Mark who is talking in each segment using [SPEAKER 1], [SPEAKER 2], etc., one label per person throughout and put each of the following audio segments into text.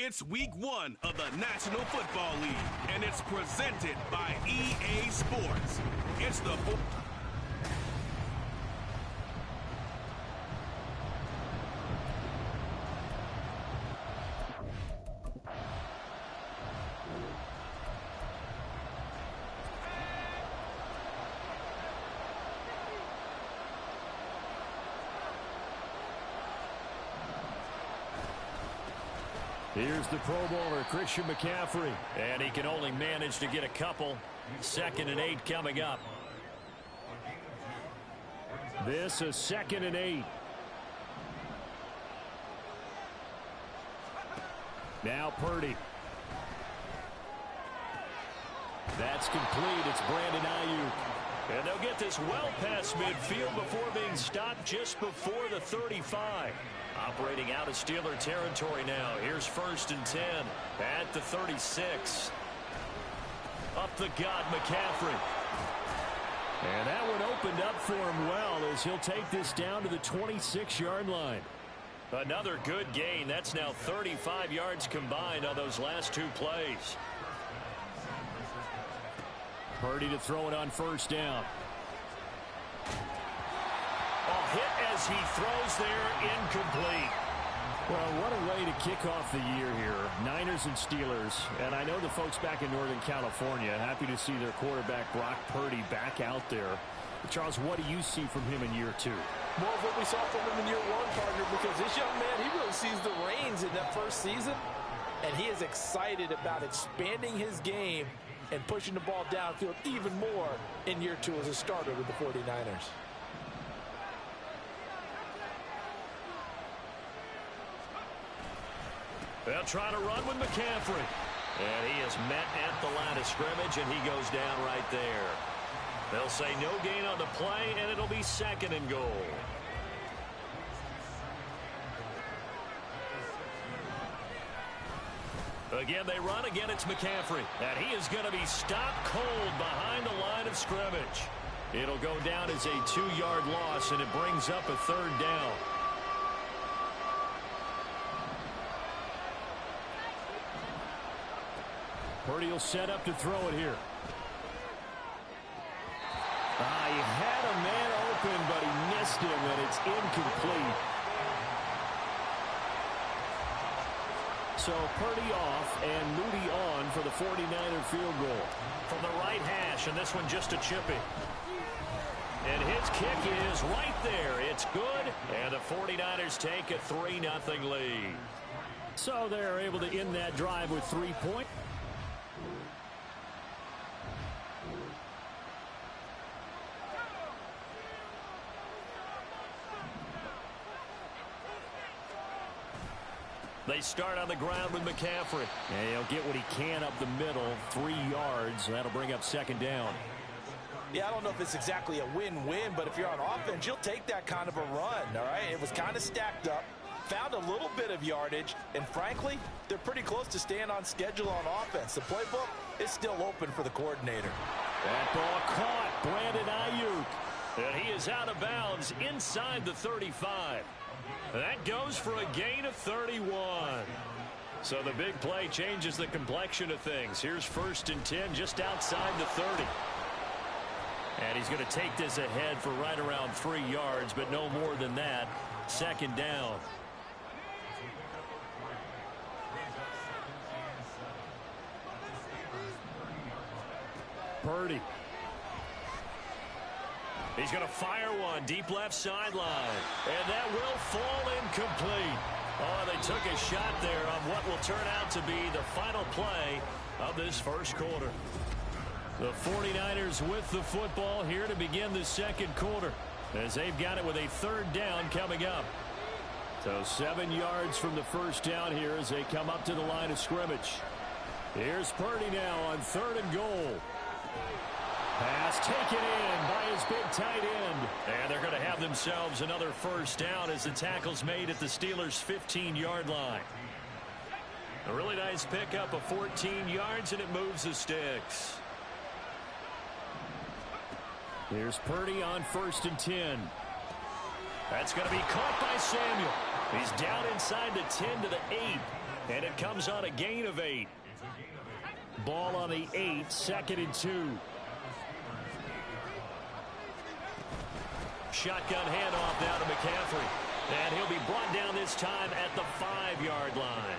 [SPEAKER 1] It's week 1 of the National Football League, and it's presented by EA Sports. It's the...
[SPEAKER 2] Here's the Pro Bowler, Christian McCaffrey. And he can only manage to get a couple. 2nd and 8 coming up. This is 2nd and 8. Now Purdy. That's complete. It's Brandon Ayuk. And they'll get this well past midfield before being stopped just before the 35. Operating out of Steeler territory now. Here's 1st and 10 at the 36. Up the gut, McCaffrey. And that one opened up for him well as he'll take this down to the 26-yard line. Another good gain. That's now 35 yards combined on those last 2 plays. Purdy to throw it on 1st down. Hit as he throws there, incomplete. Well, what a way to kick off the year here. Niners and Steelers. And I know the folks back in Northern California happy to see their quarterback Brock Purdy back out there. Charles, what do you see from him in year 2?
[SPEAKER 3] More of what we saw from him in year 1, partner, because this young man, he really sees the reins in that first season. And he is excited about expanding his game and pushing the ball downfield even more in year 2 as a starter with the 49ers.
[SPEAKER 2] They'll try to run with McCaffrey. And he is met at the line of scrimmage, and he goes down right there. They'll say no gain on the play, and it'll be 2nd and goal. Again, they run. Again, it's McCaffrey. And he is going to be stopped cold behind the line of scrimmage. It'll go down as a 2-yard loss, and it brings up a 3rd down. Purdy will set up to throw it here. He had a man open, but he missed him, and it's incomplete. So Purdy off and Moody on for the 49er field goal. From the right hash, and this one just a chipping. And his kick is right there. It's good, and the 49ers take a 3-0 lead. So they're able to end that drive with 3 points. They start on the ground with McCaffrey. And he'll get what he can up the middle, 3 yards. That'll bring up 2nd down.
[SPEAKER 3] Yeah, I don't know if it's exactly a win-win, but if you're on offense, you'll take that kind of a run, all right? It was kind of stacked up, found a little bit of yardage, and frankly, they're pretty close to staying on schedule on offense. The playbook is still open for the coordinator.
[SPEAKER 2] That ball caught. Brandon Ayuk. And he is out of bounds inside the 35. That goes for a gain of 31. So the big play changes the complexion of things. Here's 1st and 10 just outside the 30. And he's going to take this ahead for right around 3 yards, but no more than that. 2nd down. Purdy. He's going to fire one deep left sideline. And that will fall incomplete. Oh, they took a shot there on what will turn out to be the final play of this 1st quarter. The 49ers with the football here to begin the 2nd quarter, as they've got it with a 3rd down coming up. So 7 yards from the 1st down here as they come up to the line of scrimmage. Here's Purdy now on 3rd and goal. Pass taken in by his big tight end. And they're going to have themselves another 1st down as the tackle's made at the Steelers' 15-yard line. A really nice pickup of 14 yards, and it moves the sticks. Here's Purdy on 1st and 10. That's going to be caught by Samuel. He's down inside the 10 to the 8. And it comes on a gain of 8. Ball on the 8, 2nd and 2. Shotgun handoff now to McCaffrey. And he'll be brought down this time at the 5-yard line.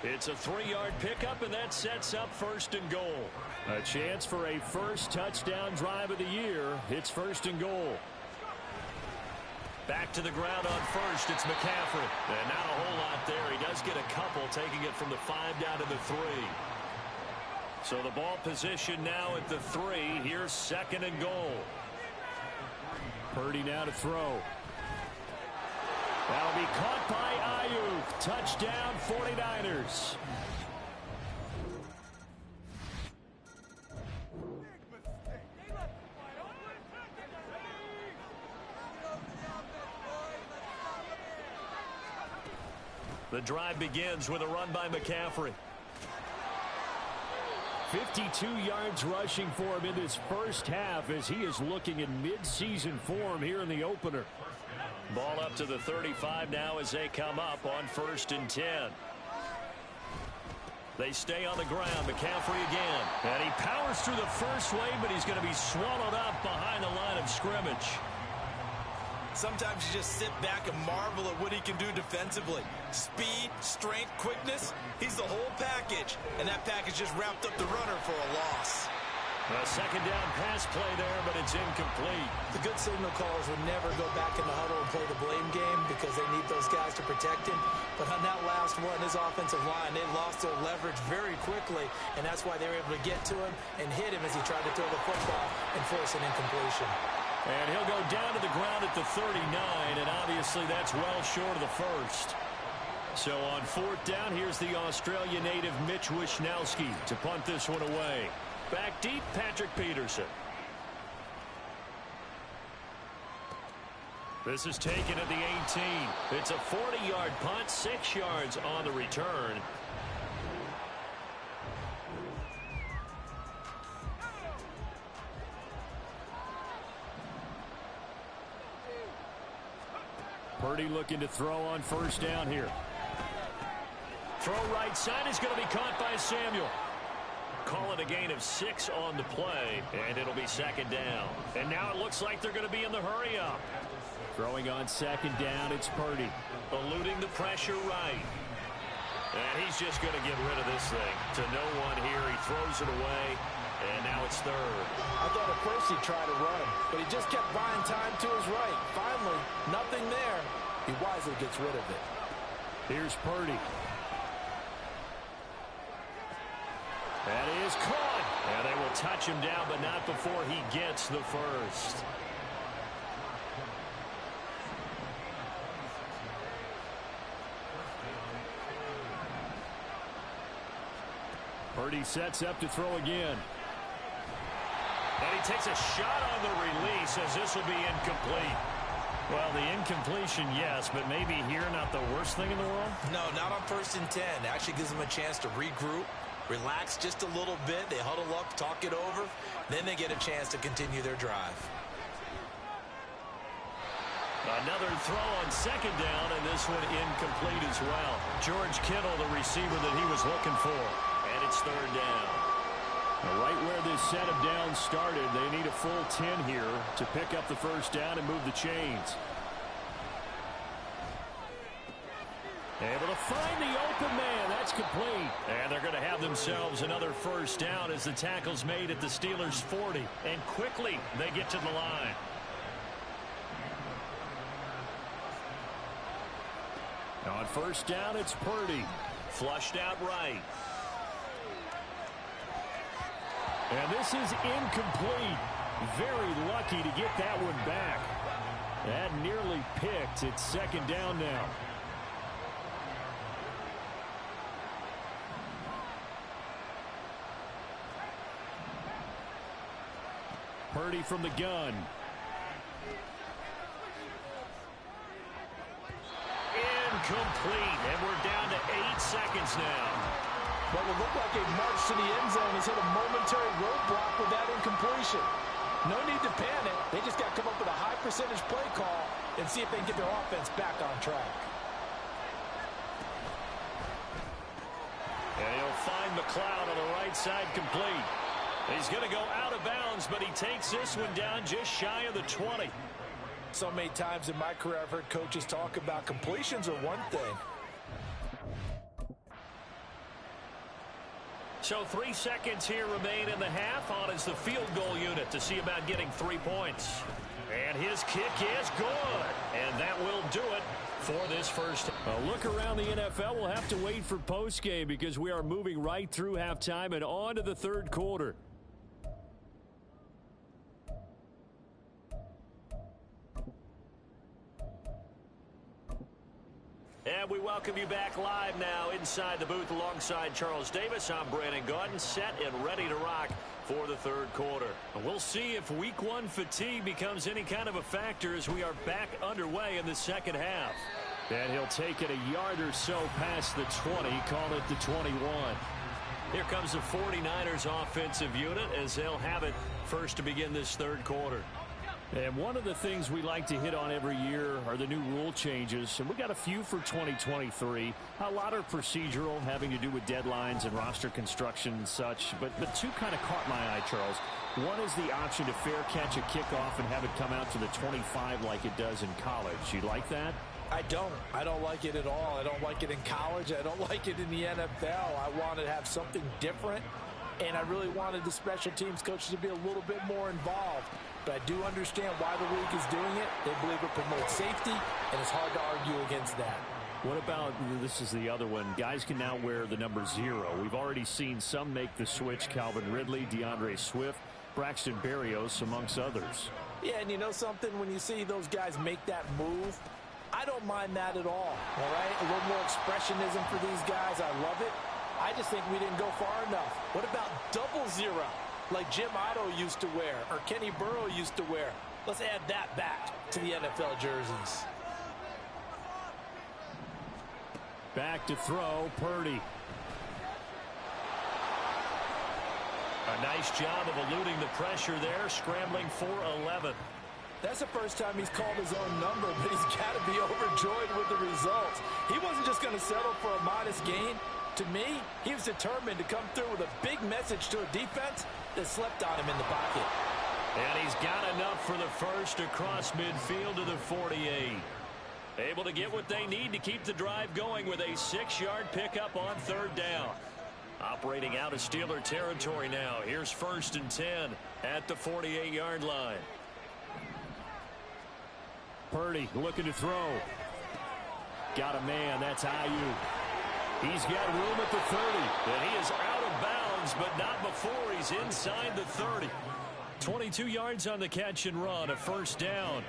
[SPEAKER 2] It's a 3-yard pickup, and that sets up 1st and goal. A chance for a first touchdown drive of the year. It's 1st and goal. Back to the ground on 1st. It's McCaffrey. And not a whole lot there. He does get a couple, taking it from the 5 down to the 3. So the ball position now at the 3. Here's 2nd and goal. Purdy now to throw. That'll be caught by Ayuk. Touchdown, 49ers. The drive begins with a run by McCaffrey. 52 yards rushing for him in this first half as he is looking in mid-season form here in the opener. Ball up to the 35 now as they come up on 1st and 10. They stay on the ground. McCaffrey again. And he powers through the first wave, but he's going to be swallowed up behind the line of scrimmage.
[SPEAKER 3] Sometimes you just sit back and marvel at what he can do defensively. Speed, strength, quickness. He's the whole package. And that package just wrapped up the runner for a loss.
[SPEAKER 2] A 2nd down pass play there, but it's incomplete.
[SPEAKER 4] The good signal callers would never go back in the huddle and play the blame game because they need those guys to protect him. But on that last one, his offensive line, they lost their leverage very quickly, and that's why they were able to get to him and hit him as he tried to throw the football and force an incompletion.
[SPEAKER 2] And he'll go down to the ground at the 39, and obviously that's well short of the 1st. So on 4th down, here's the Australia native Mitch Wishnowsky to punt this one away. Back deep, Patrick Peterson. This is taken at the 18. It's a 40-yard punt, 6 yards on the return. Purdy looking to throw on 1st down here. Throw right side is going to be caught by Samuel. Call it a gain of 6 on the play, and it'll be 2nd down. And now it looks like they're going to be in the hurry up. Throwing on 2nd down, it's Purdy. Eluding the pressure right. And he's just going to get rid of this thing. To no one here, he throws it away, and now it's 3rd.
[SPEAKER 4] I thought at first he'd try to run, but he just kept buying time to his right. Finally, nothing there. He wisely gets rid of it.
[SPEAKER 2] Here's Purdy. That is caught. And they will touch him down, but not before he gets the 1st. Purdy sets up to throw again. And he takes a shot on the release as this will be incomplete. Well, the incompletion, yes, but maybe here not the worst thing in the world?
[SPEAKER 3] No, not on 1st and 10. It actually gives them a chance to regroup, relax just a little bit. They huddle up, talk it over. Then they get a chance to continue their drive.
[SPEAKER 2] Another throw on 2nd down, and this one incomplete as well. George Kittle, the receiver that he was looking for. And it's 3rd down. Now, right where this set of downs started, they need a full 10 here to pick up the 1st down and move the chains. Able to find the open man. That's complete. And they're going to have themselves another 1st down as the tackle's made at the Steelers' 40. And quickly, they get to the line. Now on 1st down, it's Purdy. Flushed out right. And this is incomplete. Very lucky to get that one back. That nearly picked. It's 2nd down now. Purdy from the gun. Incomplete. And we're down to 8 seconds now.
[SPEAKER 4] What would look like a march to the end zone has hit a momentary roadblock with that incompletion. No need to panic. They just got to come up with a high percentage play call and see if they can get their offense back on track.
[SPEAKER 2] McLeod on the right side, complete. He's going to go out of bounds, but he takes this one down just shy of the 20.
[SPEAKER 3] So many times in my career I've heard coaches talk about completions are one thing.
[SPEAKER 2] So 3 seconds here remain in the half. On is the field goal unit to see about getting 3 points. And his kick is good. And that will do it for this first.
[SPEAKER 5] A look around the NFL. We'll have to wait for postgame because we are moving right through halftime and on to the third quarter.
[SPEAKER 2] And we welcome you back live now inside the booth alongside Charles Davis. I'm Brandon Gaudin, set and ready to rock for the third quarter.
[SPEAKER 5] And we'll see if week 1 fatigue becomes any kind of a factor as we are back underway in the second half. And he'll take it a yard or so past the 20, call it the 21.
[SPEAKER 2] Here comes the 49ers offensive unit as they'll have it first to begin this third quarter.
[SPEAKER 5] And one of the things we like to hit on every year are the new rule changes. And we got a few for 2023. A lot are procedural, having to do with deadlines and roster construction and such. But 2 kind of caught my eye, Charles. One is the option to fair catch a kickoff and have it come out to the 25 like it does in college. You like that?
[SPEAKER 3] I don't like it at all. I don't like it in college. I don't like it in the NFL. I want to have something different. And I really wanted the special teams coaches to be a little bit more involved. But I do understand why the league is doing it. They believe it promotes safety, and it's hard to argue against that.
[SPEAKER 5] What about, this is the other one, guys can now wear the number 0. We've already seen some make the switch, Calvin Ridley, DeAndre Swift, Braxton Berrios, amongst others.
[SPEAKER 3] Yeah, and you know something? When you see those guys make that move, I don't mind that at all right? A little more expressionism for these guys. I love it. I just think we didn't go far enough. What about 00? Like Jim Otto used to wear or Kenny Burrow used to wear. Let's add that back to the NFL jerseys.
[SPEAKER 5] Back to throw, Purdy.
[SPEAKER 2] A nice job of eluding the pressure there, scrambling for 11.
[SPEAKER 3] That's the first time he's called his own number, but he's got to be overjoyed with the results. He wasn't just going to settle for a modest gain. To me, he was determined to come through with a big message to a defense that slept on him in the pocket.
[SPEAKER 2] And he's got enough for the first across midfield to the 48. Able to get what they need to keep the drive going with a 6-yard pickup on third down. Operating out of Steeler territory now. Here's 1st and 10 at the 48-yard line.
[SPEAKER 5] Purdy looking to throw. Got a man. That's Ayuk. He's got room at the 30.
[SPEAKER 2] And he is out of bounds, but not before he's inside the 30.
[SPEAKER 5] 22 yards on the catch and run. A first down.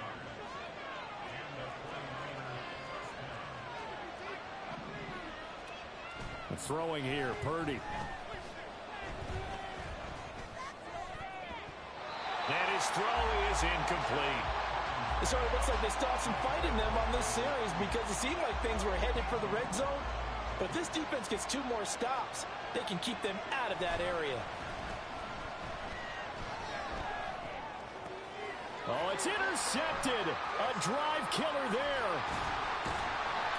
[SPEAKER 5] Throwing here, Purdy.
[SPEAKER 2] And his throw is incomplete.
[SPEAKER 3] So it looks like they still have some fight in them on this series because it seemed like things were headed for the red zone. But if this defense gets 2 more stops, they can keep them out of that area.
[SPEAKER 5] Oh, it's intercepted. A drive killer there.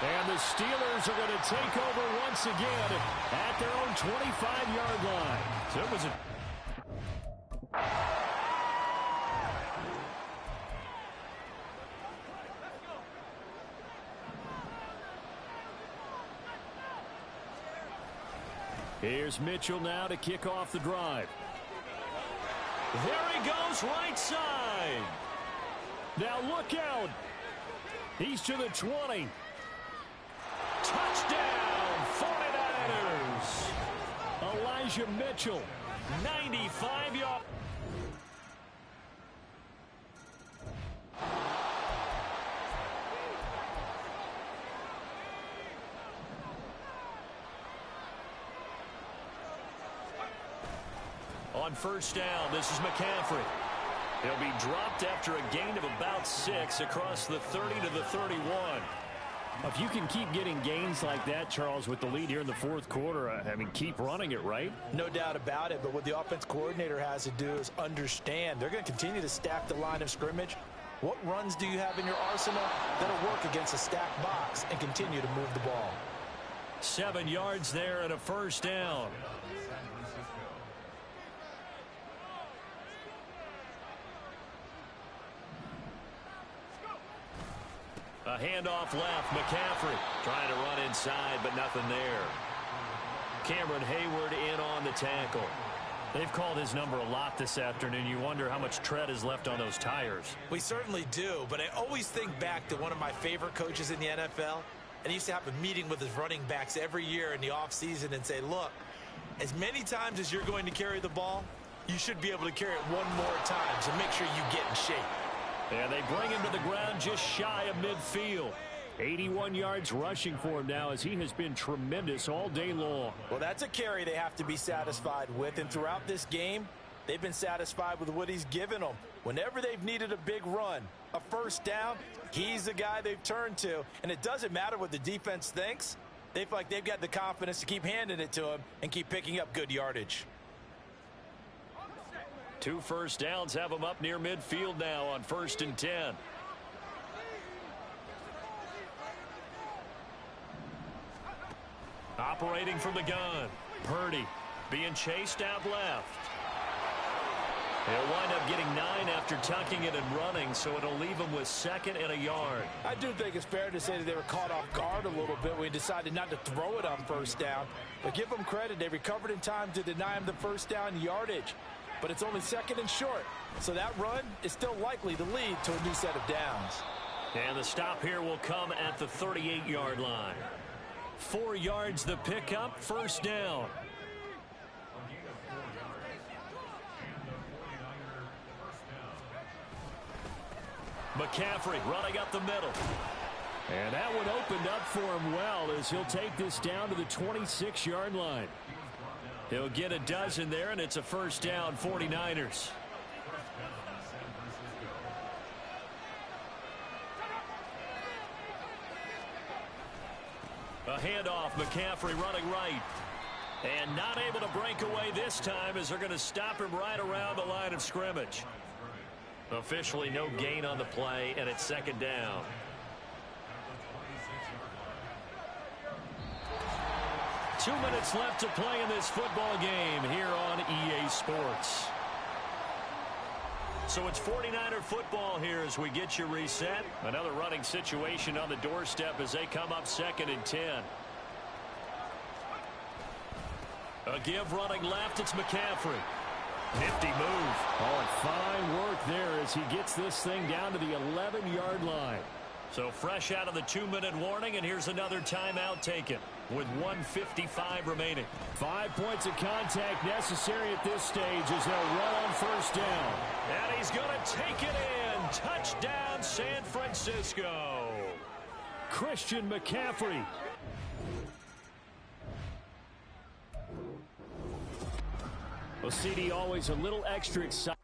[SPEAKER 5] And the Steelers are going to take over once again at their own 25-yard line. So it was a... Here's Mitchell now to kick off the drive.
[SPEAKER 2] There he goes, right side.
[SPEAKER 5] Now look out. He's to the 20.
[SPEAKER 2] Touchdown, 49ers.
[SPEAKER 5] Elijah Mitchell,
[SPEAKER 2] 95 yards. On first down, this is McCaffrey. He'll be dropped after a gain of about 6 across the 30 to the 31.
[SPEAKER 5] If you can keep getting gains like that, Charles, with the lead here in the fourth quarter, I mean, keep running it, right?
[SPEAKER 3] No doubt about it, but what the offense coordinator has to do is understand. They're going to continue to stack the line of scrimmage. What runs do you have in your arsenal that'll work against a stacked box and continue to move the ball?
[SPEAKER 2] 7 yards there and a first down. A handoff left. McCaffrey trying to run inside, but nothing there. Cameron Hayward in on the tackle.
[SPEAKER 5] They've called his number a lot this afternoon. You wonder how much tread is left on those tires.
[SPEAKER 4] We certainly do, but I always think back to one of my favorite coaches in the NFL, and he used to have a meeting with his running backs every year in the offseason and say, look, as many times as you're going to carry the ball, you should be able to carry it one more time, so make sure you get in shape.
[SPEAKER 2] And they bring him to the ground just shy of midfield.
[SPEAKER 5] 81 yards rushing for him now as he has been tremendous all day long.
[SPEAKER 3] Well, that's a carry they have to be satisfied with, and throughout this game, they've been satisfied with what he's given them. Whenever they've needed a big run, a first down, he's the guy they've turned to, and it doesn't matter what the defense thinks. They feel like they've got the confidence to keep handing it to him and keep picking up good yardage.
[SPEAKER 2] 2 first downs have them up near midfield now on 1st and 10. Operating from the gun. Purdy being chased out left. He'll wind up getting 9 after tucking it and running, so it'll leave him with 2nd and a yard.
[SPEAKER 3] I do think it's fair to say that they were caught off guard a little bit when he decided not to throw it on first down. But give them credit. They recovered in time to deny him the first down yardage. But it's only 2nd and short. So that run is still likely to lead to a new set of downs.
[SPEAKER 2] And the stop here will come at the 38-yard line. 4 yards the pickup, first down. McCaffrey running up the middle.
[SPEAKER 5] And that one opened up for him well as he'll take this down to the 26-yard line.
[SPEAKER 2] He'll get a dozen there, and it's a first down, 49ers. A handoff, McCaffrey running right. And not able to break away this time as they're going to stop him right around the line of scrimmage. Officially no gain on the play, and it's 2nd down. Two minutes left to play in this football game here on EA Sports. So it's 49er football here as we get you reset.
[SPEAKER 5] Another running situation on the doorstep as they come up 2nd and 10.
[SPEAKER 2] A give running left, it's McCaffrey. Nifty move.
[SPEAKER 5] Oh, and fine work there as he gets this thing down to the 11-yard line.
[SPEAKER 2] So fresh out of the 2-minute warning, and here's another timeout taken with 1:55 remaining.
[SPEAKER 5] 5 points of contact necessary at this stage as they'll run on first down.
[SPEAKER 2] And he's going to take it in. Touchdown, San Francisco.
[SPEAKER 5] Christian McCaffrey. Well, CD always a little extra excited.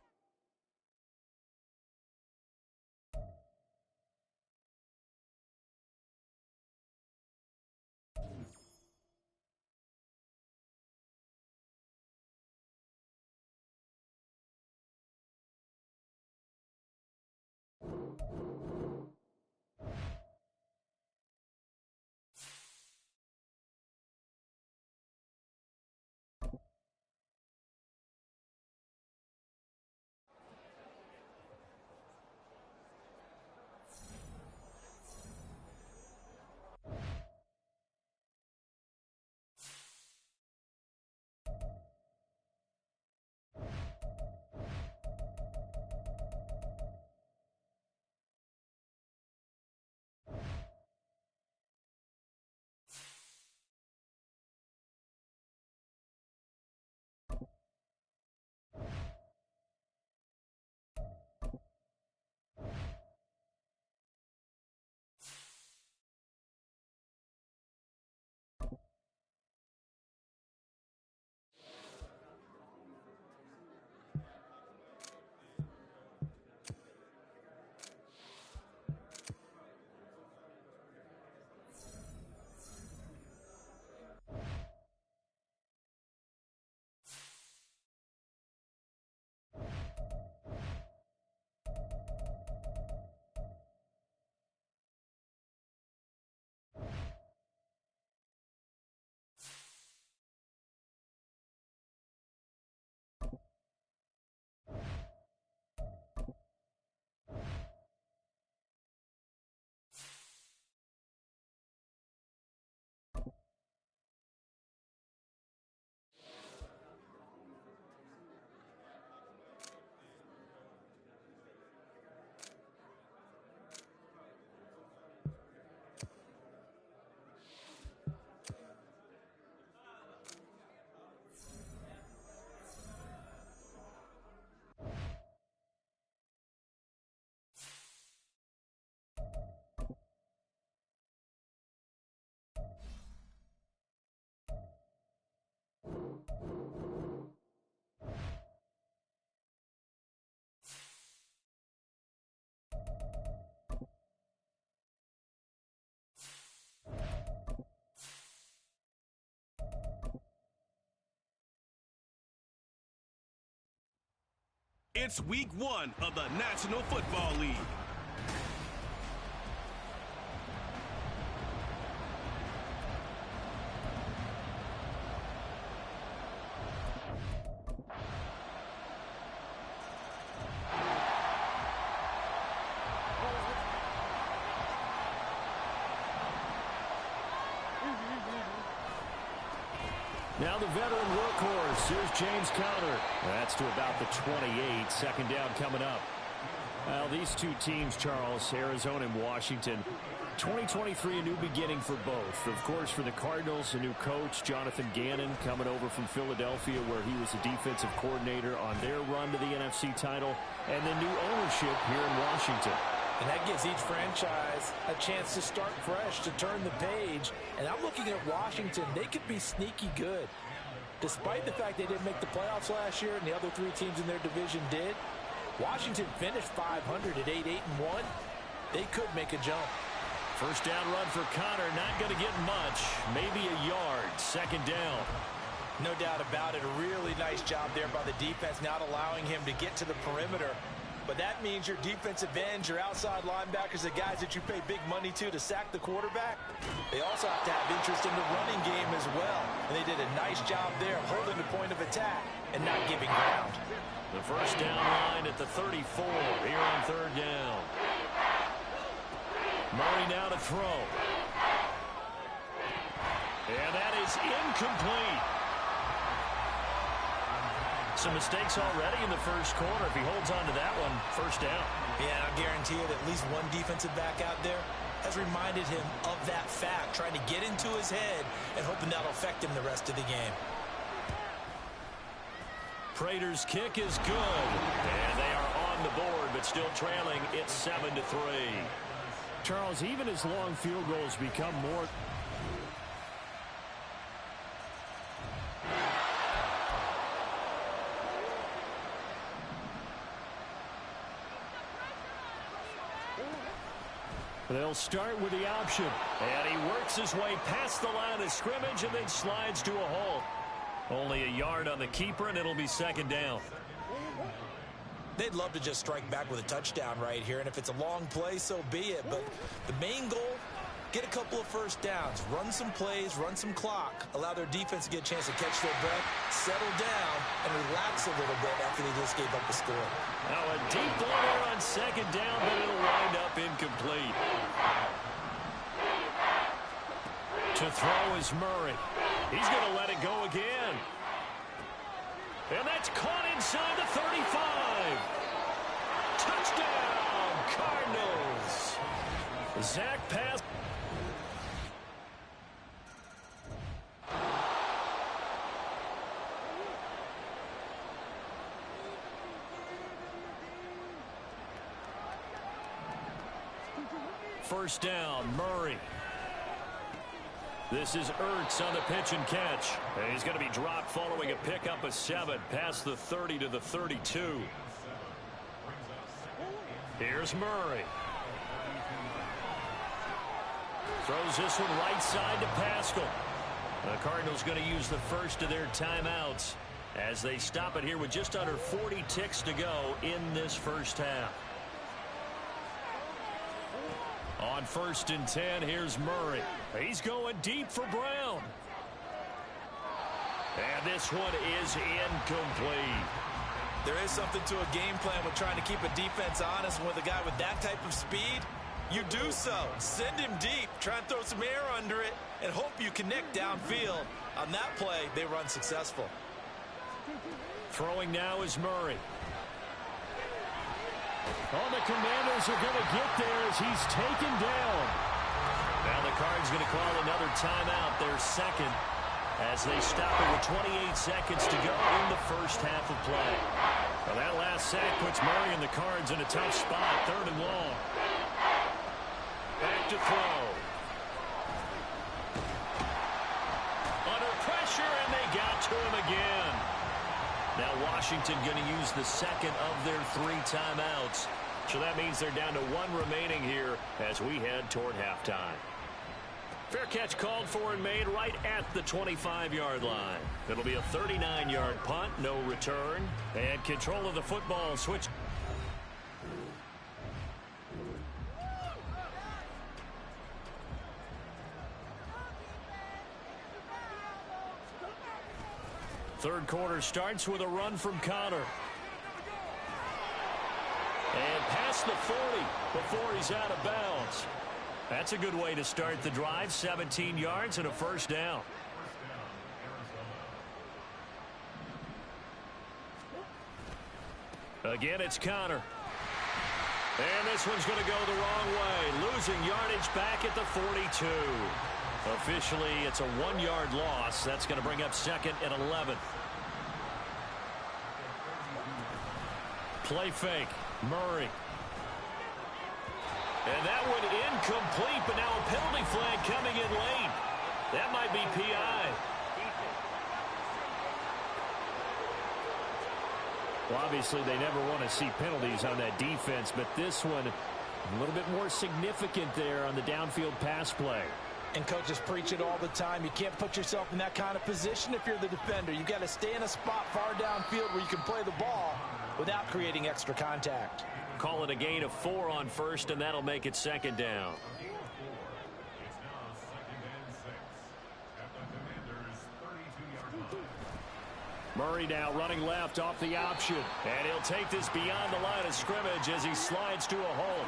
[SPEAKER 1] It's week 1 of the National Football League.
[SPEAKER 5] Now the veteran workhorse. Here's James Conner. That's to about the 28. Second down coming up. Well, these two teams, Charles, Arizona and Washington, 2023, a new beginning for both. Of course, for the Cardinals, a new coach, Jonathan Gannon, coming over from Philadelphia, where he was the defensive coordinator on their run to the NFC title, and then new ownership here in Washington.
[SPEAKER 4] And that gives each franchise a chance to start fresh, to turn the page. And I'm looking at Washington. They could be sneaky good. Despite the fact they didn't make the playoffs last year and the other three teams in their division did, Washington finished 500 at 8-1. They could make a jump.
[SPEAKER 2] First down run for Conner. Not going to get much. Maybe a yard. Second down.
[SPEAKER 3] No doubt about it. A really nice job there by the defense, not allowing him to get to the perimeter. But that means your defensive ends, your outside linebackers, the guys that you pay big money to sack the quarterback, they also have to have interest in the running game as well. And they did a nice job there holding the point of attack and not giving ground.
[SPEAKER 2] The first down line at the 34 here on third down. Murray now to throw. And that is incomplete. Some mistakes already in the first quarter. If he holds on to that one, first down.
[SPEAKER 4] Yeah, I guarantee it, at least one defensive back out there has reminded him of that fact, trying to get into his head and hoping that'll affect him the rest of the game.
[SPEAKER 2] Prater's kick is good. And they are on the board, but still trailing. It's 7-3.
[SPEAKER 5] Charles, even as long field goals become more... They'll start with the option.
[SPEAKER 2] And he works his way past the line of scrimmage and then slides to a halt. Only a yard on the keeper, and it'll be second down.
[SPEAKER 4] They'd love to just strike back with a touchdown right here, and if it's a long play, so be it. But the main goal, get a couple of first downs, run some plays, run some clock, allow their defense to get a chance to catch their breath, settle down, and relax a little bit after they just gave up the score.
[SPEAKER 2] Now a deep ball there on second down, but it'll wind up incomplete. To throw is Murray. He's going to let it go again. And that's caught inside the 35. Touchdown, Cardinals. Zach pass. First down, Murray. This is Ertz on the pitch and catch. And he's going to be dropped following a pickup of 7 past the 30 to the 32. Here's Murray. Throws this one right side to Pascal. The Cardinals going to use the first of their timeouts as they stop it here with just under 40 ticks to go in this first half. On 1st and 10, here's Murray. He's going deep for Brown. And this one is incomplete.
[SPEAKER 3] There is something to a game plan with trying to keep a defense honest. And with a guy with that type of speed, you do so. Send him deep. Try and throw some air under it and hope you connect downfield. On that play, they run successful.
[SPEAKER 2] Throwing now is Murray.
[SPEAKER 5] Oh, the Commanders are going to get there as he's taken down.
[SPEAKER 2] Now the Cards going to call another timeout, their second, as they stop it with 28 seconds to go in the first half of play. Well, that last sack puts Murray and the Cards in a tough spot, 3rd and long. Back to throw. Under pressure, and they got to him again. Now Washington going to use the second of their 3 timeouts. So that means they're down to 1 remaining here as we head toward halftime. Fair catch called for and made right at the 25-yard line. It'll be a 39-yard punt, no return. And control of the football switch. Third quarter starts with a run from Connor. And past the 40 before he's out of bounds. That's a good way to start the drive. 17 yards and a first down. Again, it's Connor. And this one's going to go the wrong way. Losing yardage back at the 42. Officially, it's a 1-yard loss. That's going to bring up second and 11. Play fake. Murray. And that one incomplete, but now a penalty flag coming in late. That might be PI.
[SPEAKER 5] Well, obviously, they never want to see penalties on that defense, but this one a little bit more significant there on the downfield pass play.
[SPEAKER 4] And coaches preach it all the time. You can't put yourself in that kind of position if you're the defender. You've got to stay in a spot far downfield where you can play the ball without creating extra contact.
[SPEAKER 2] Call it a gain of 4 on first, and that'll make it second down.
[SPEAKER 5] Murray now running left off the option.
[SPEAKER 2] And he'll take this beyond the line of scrimmage as he slides to a hole.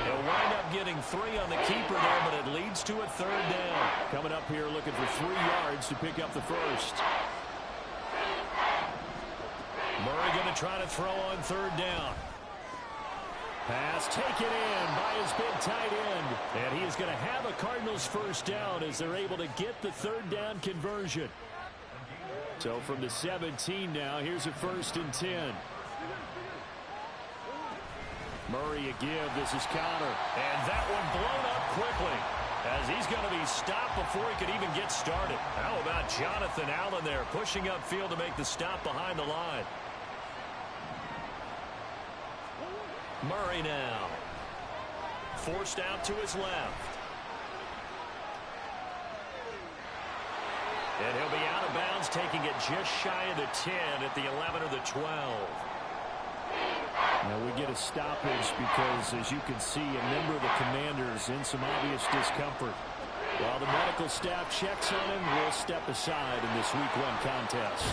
[SPEAKER 2] He'll wind up getting 3 on the keeper there, but it leads to a third down.
[SPEAKER 5] Coming up here looking for 3 yards to pick up the first.
[SPEAKER 2] Murray going to try to throw on third down.
[SPEAKER 5] Pass taken in by his big tight end. And he is going to have a Cardinals first down as they're able to get the third down conversion. So from the 17 now, here's a 1st and 10. Murray a give. This is Connor.
[SPEAKER 2] And that one blown up quickly as he's going to be stopped before he could even get started. How about Jonathan Allen there pushing upfield to make the stop behind the line. Murray now. Forced out to his left. And he'll be out of bounds, taking it just shy of the 10 at the 11 or the 12.
[SPEAKER 5] Now we get a stoppage because, as you can see, a member of the Commanders in some obvious discomfort. While the medical staff checks on him, we'll step aside in this Week 1 contest.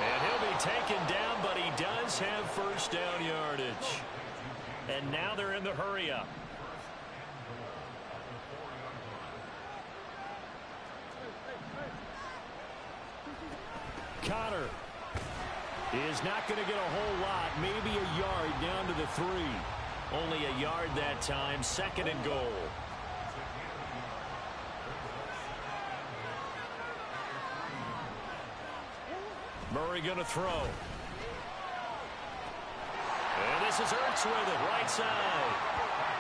[SPEAKER 2] And he'll be taken down, but he does have first down yardage. And now they're in the hurry-up.
[SPEAKER 5] Connor is not going to get a whole lot, maybe a yard down to the 3.
[SPEAKER 2] Only a yard that time, second and goal. Murray going to throw. And this is Ertz with it, right side.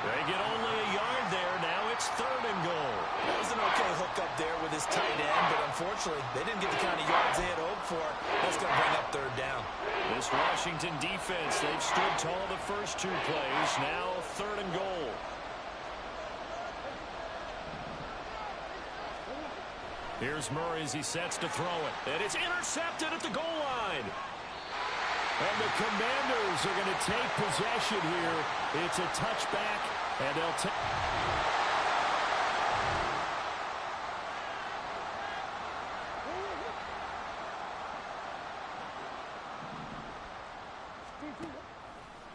[SPEAKER 2] They get only a yard there. Now it's third and goal.
[SPEAKER 4] That was an okay hook up there with his tight end, but unfortunately, they didn't get the kind of yards they had hoped for. That's going to bring up third down.
[SPEAKER 2] This Washington defense, they've stood tall the first 2 plays. Now third and goal. Here's Murray as he sets to throw it. And it's intercepted at the goal line.
[SPEAKER 5] And the Commanders are going to take possession here. It's a touchback, and they'll take...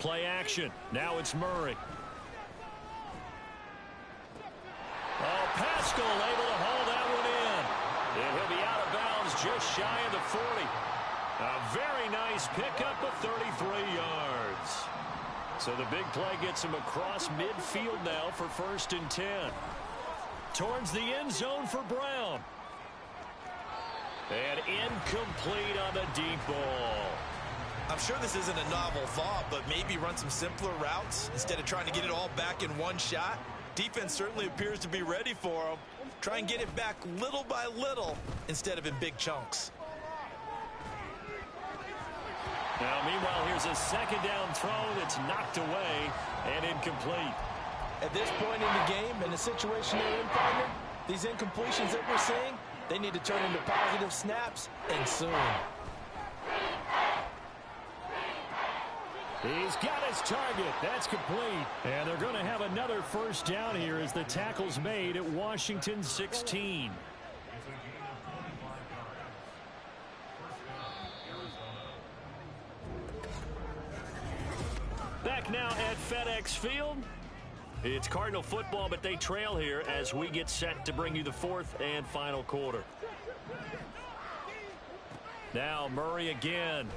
[SPEAKER 2] Play action. Now it's Murray. Oh, Pascal able to hold that one in. And he'll be out of bounds just shy of the 40. A very nice pickup of 33 yards. So the big play gets him across midfield now for 1st and 10. Towards the end zone for Brown. And incomplete on the deep ball.
[SPEAKER 3] I'm sure this isn't a novel thought, but maybe run some simpler routes instead of trying to get it all back in one shot. Defense certainly appears to be ready for him. Try and get it back little by little instead of in big chunks.
[SPEAKER 2] Now, meanwhile, here's a second down throw that's knocked away and incomplete.
[SPEAKER 4] At this point in the game, in the situation they're in, partner, These incompletions that we're seeing, they need to turn into positive snaps, and soon.
[SPEAKER 5] He's got his target. That's complete. And they're going to have another first down here as the tackle's made at Washington 16. Back now at FedEx Field. It's Cardinal football, but they trail here as we get set to bring you the fourth and final quarter. Now Murray again.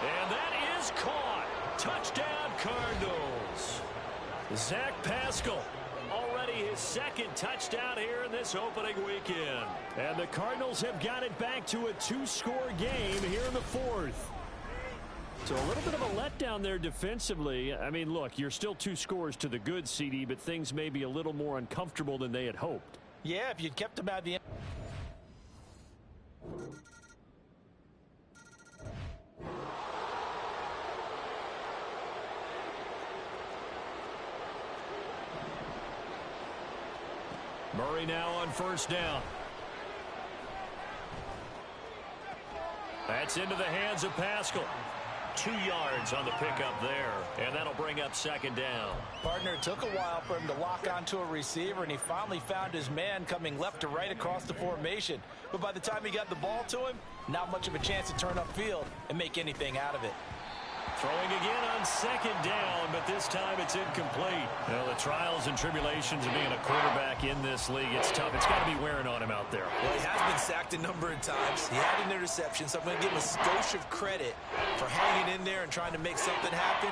[SPEAKER 5] And that is caught. Touchdown, Cardinals. Zach Pascal, already his second touchdown here in this opening weekend. And the Cardinals have got it back to a two-score game here in the fourth. So a little bit of a letdown there defensively. I mean, look, you're still 2 scores to the good, CD, but things may be a little more uncomfortable than they had hoped.
[SPEAKER 4] Yeah, if you'd kept them at the end.
[SPEAKER 5] Murray now on first down. That's into the hands of Pascal. 2 yards on the pickup there, and that'll bring up second down.
[SPEAKER 3] Partner, it took a while for him to lock onto a receiver, and he finally found his man coming left to right across the formation. But by the time he got the ball to him, not much of a chance to turn upfield and make anything out of it.
[SPEAKER 5] Throwing again on second down, but this time it's incomplete. Well, the trials and tribulations of being a quarterback in this league, it's tough. It's got to be wearing on him out there.
[SPEAKER 4] Well, he has been sacked a number of times. He had an interception, so I'm going to give him a skosh of credit for hanging in there and trying to make something happen,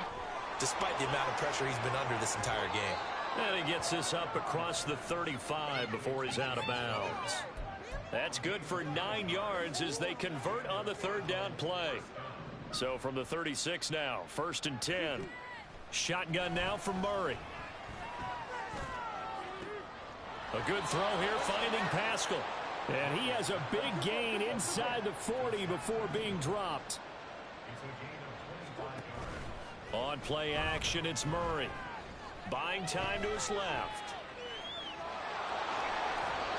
[SPEAKER 4] despite the amount of pressure he's been under this entire game.
[SPEAKER 5] And he gets this up across the 35 before he's out of bounds. That's good for 9 yards as they convert on the third down play. So from the 36 now, 1st and 10. Shotgun now from Murray. A good throw here, finding Pascal. And he has a big gain inside the 40 before being dropped. On play action, it's Murray. Buying time to his left.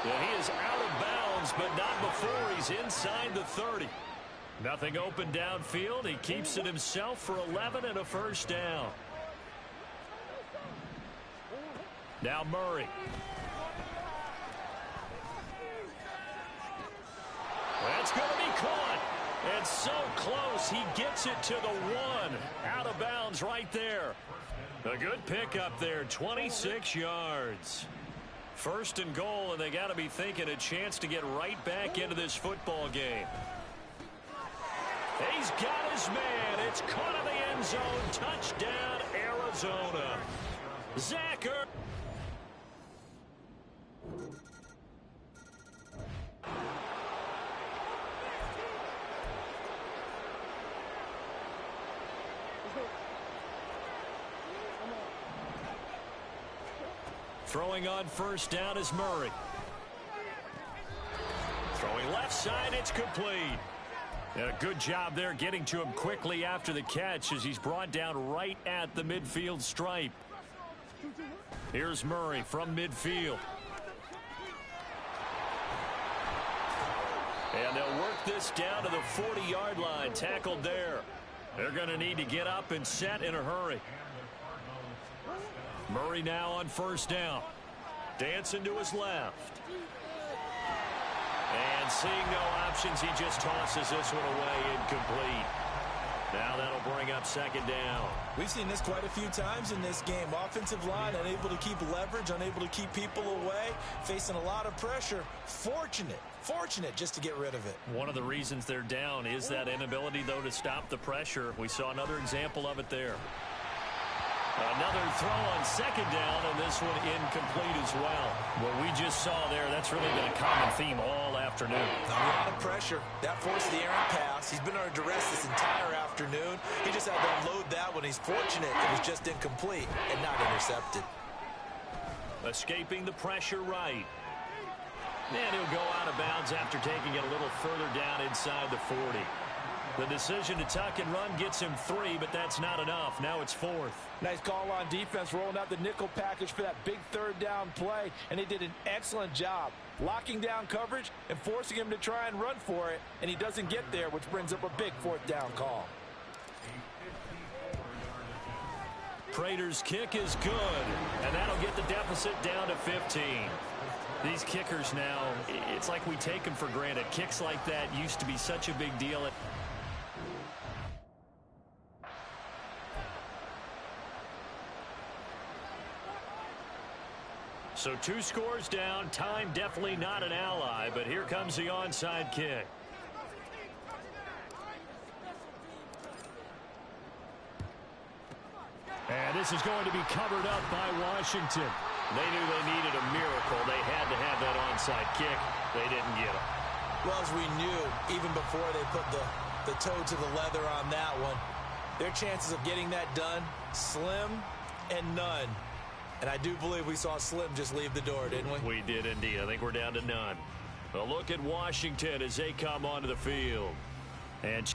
[SPEAKER 5] And he is out of bounds, but not before he's inside the 30. Nothing open downfield. He keeps it himself for 11 and a first down. Now Murray. That's going to be caught. And so close, he gets it to the 1. Out of bounds right there. A good pickup there, 26 yards. 1st and goal, and they got to be thinking a chance to get right back into this football game. He's got his man. It's caught in the end zone. Touchdown, Arizona. Zacher. Throwing on first down is Murray. Throwing left side, it's complete. And a good job there getting to him quickly after the catch as he's brought down right at the midfield stripe. Here's Murray from midfield. And they'll work this down to the 40-yard line. Tackled there. They're going to need to get up and set in a hurry. Murray now on first down. Dancing to his left. And seeing no options, he just tosses this one away, incomplete. Now that'll bring up second down.
[SPEAKER 4] We've seen this quite a few times in this game. Offensive line unable to keep leverage, unable to keep people away, facing a lot of pressure. Fortunate just to get rid of it.
[SPEAKER 5] One of the reasons they're down is that inability, though, to stop the pressure. We saw another example of it there. Another throw on second down, and this one incomplete as well. What we just saw there, that's really been a common theme all afternoon.
[SPEAKER 4] A lot of pressure. That forced the errant pass. He's been under duress this entire afternoon. He just had to unload that one. He's fortunate it was just incomplete and not intercepted.
[SPEAKER 5] Escaping the pressure right. And he'll go out of bounds after taking it a little further down inside the 40.
[SPEAKER 2] The decision to tuck and run gets him 3, but that's not enough. Now it's 4th.
[SPEAKER 3] Nice call on defense, rolling out the nickel package for that big third down play, and they did an excellent job locking down coverage and forcing him to try and run for it, and he doesn't get there, which brings up a big 4th down call.
[SPEAKER 2] Prater's kick is good, and that'll get the deficit down to 15. These kickers now, it's like we take them for granted. Kicks like that used to be such a big deal. So 2 scores down. Time definitely not an ally, but here comes the onside kick. And this is going to be covered up by Washington. They knew they needed a miracle. They had to have that onside kick. They didn't get it.
[SPEAKER 4] Well, as we knew, even before they put the toe to the leather on that one, their chances of getting that done, slim and none. And I do believe we saw Slim just leave the door, didn't we?
[SPEAKER 2] We did indeed. I think we're down to none. A look at Washington as they come onto the field. And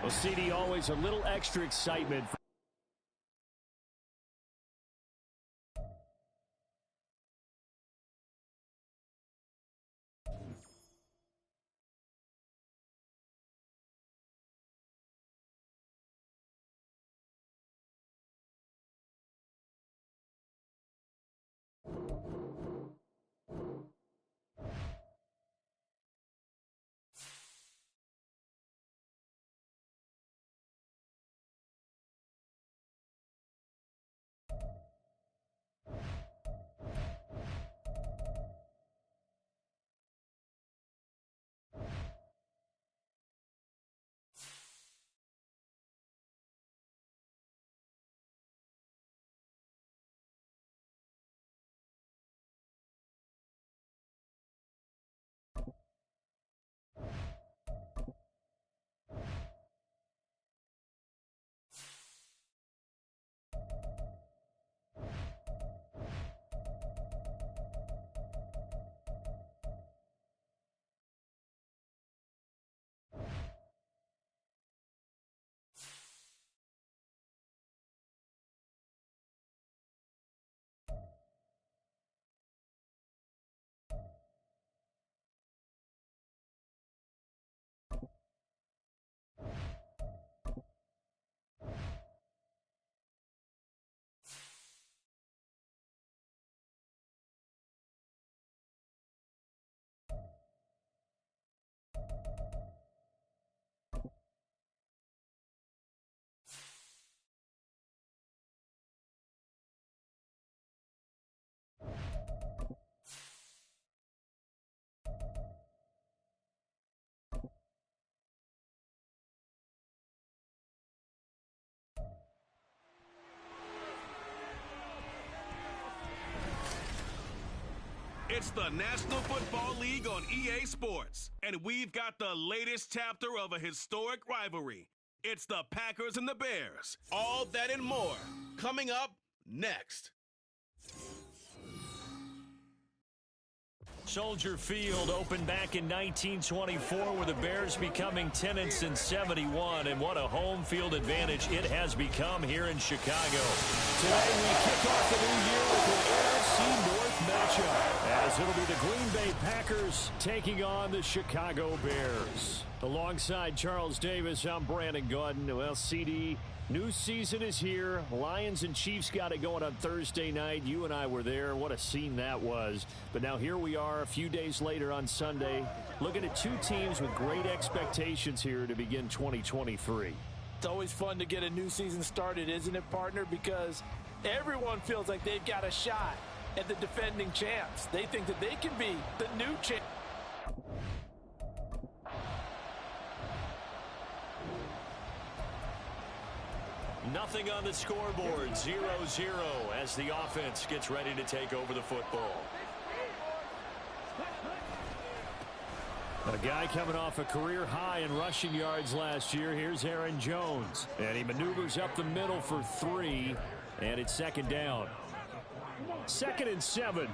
[SPEAKER 5] well, CD, always a little extra excitement.
[SPEAKER 1] It's the National Football League on EA Sports, and we've got the latest chapter of a historic rivalry. It's the Packers and the Bears. All that and more coming up next.
[SPEAKER 2] Soldier Field opened back in 1924 with the Bears becoming tenants in 71, and what a home field advantage it has become here in Chicago. Today we kick off the new year with an NFC North matchup, as it'll be the Green Bay Packers taking on the Chicago Bears. Alongside Charles Davis, I'm Brandon Gaudin. Well, CD, new season is here. Lions and Chiefs got it going on Thursday night. You and I were there. What a scene that was. But now here we are a few days later on Sunday, looking at 2 teams with great expectations here to begin 2023.
[SPEAKER 3] It's always fun to get a new season started, isn't it, partner? Because everyone feels like they've got a shot at the defending champs. They think that they can be the new champ.
[SPEAKER 2] Nothing on the scoreboard, 0-0 as the offense gets ready to take over the football.
[SPEAKER 5] A guy coming off a career high in rushing yards last year. Here's Aaron Jones. And he maneuvers up the middle for 3. And it's second down. 2nd and 7.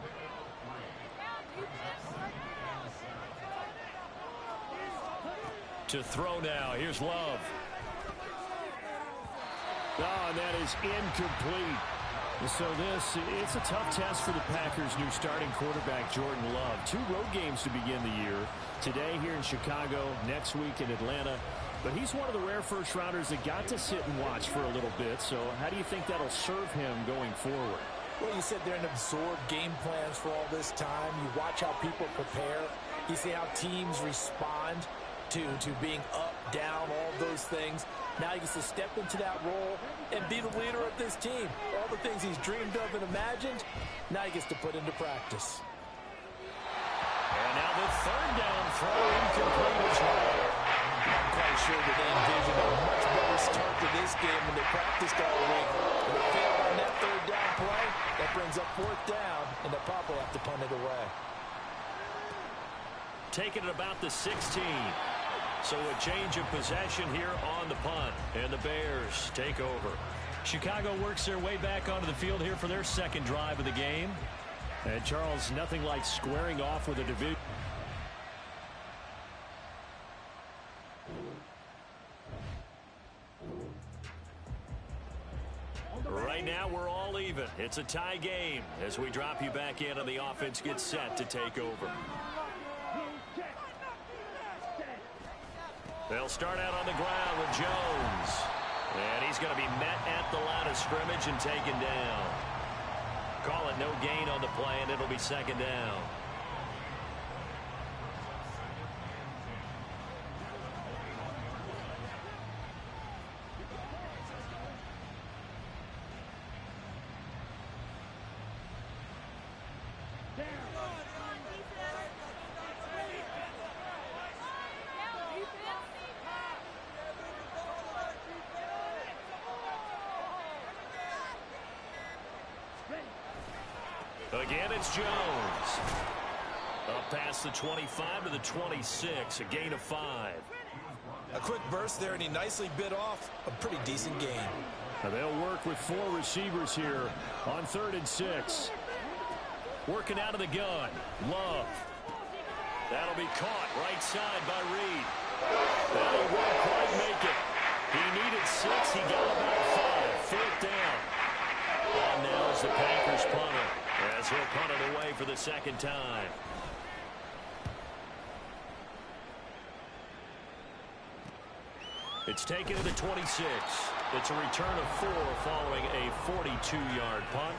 [SPEAKER 2] To throw now. Here's Love.
[SPEAKER 5] Oh, and that is incomplete. So it's a tough test for the Packers' new starting quarterback, Jordan Love. 2 road games to begin the year. Today here in Chicago, next week in Atlanta. But he's one of the rare first-rounders that got to sit and watch for a little bit. So how do you think that'll serve him going forward?
[SPEAKER 4] Well, you sit there and absorb game plans for all this time. You watch how people prepare. You see how teams respond to being up, down, all those things. Now he gets to step into that role and be the leader of this team. All the things he's dreamed of and imagined, now he gets to put into practice.
[SPEAKER 2] And now the third down throw incomplete as well.
[SPEAKER 4] I'm quite sure that they envisioned a much better start to this game when they practiced all week. If they failed on that third down play, that brings up 4th down, and they'll probably have to punt it away.
[SPEAKER 2] Taking it about the 16. So a change of possession here on the punt. And the Bears take over. Chicago works their way back onto the field here for their second drive of the game.
[SPEAKER 5] And Charles, nothing like squaring off with a division.
[SPEAKER 2] Right now we're all even. It's a tie game as we drop you back in and the offense gets set to take over. They'll start out on the ground with Jones. And he's going to be met at the line of scrimmage and taken down. Call it no gain on the play, and it'll be second down. Again, it's Jones. Up past the 25 to the 26, a gain of 5.
[SPEAKER 4] A quick burst there, and he nicely bit off a pretty decent gain.
[SPEAKER 5] Now they'll work with 4 receivers here on 3rd and 6.
[SPEAKER 2] Working out of the gun. Love. That'll be caught right side by Reed. That he won't quite make it. He needed 6. He got about 5. 4th down. And now is the Packers punter, as he'll punt it away for the second time. It's taken to the 26. It's a return of 4 following a 42-yard punt.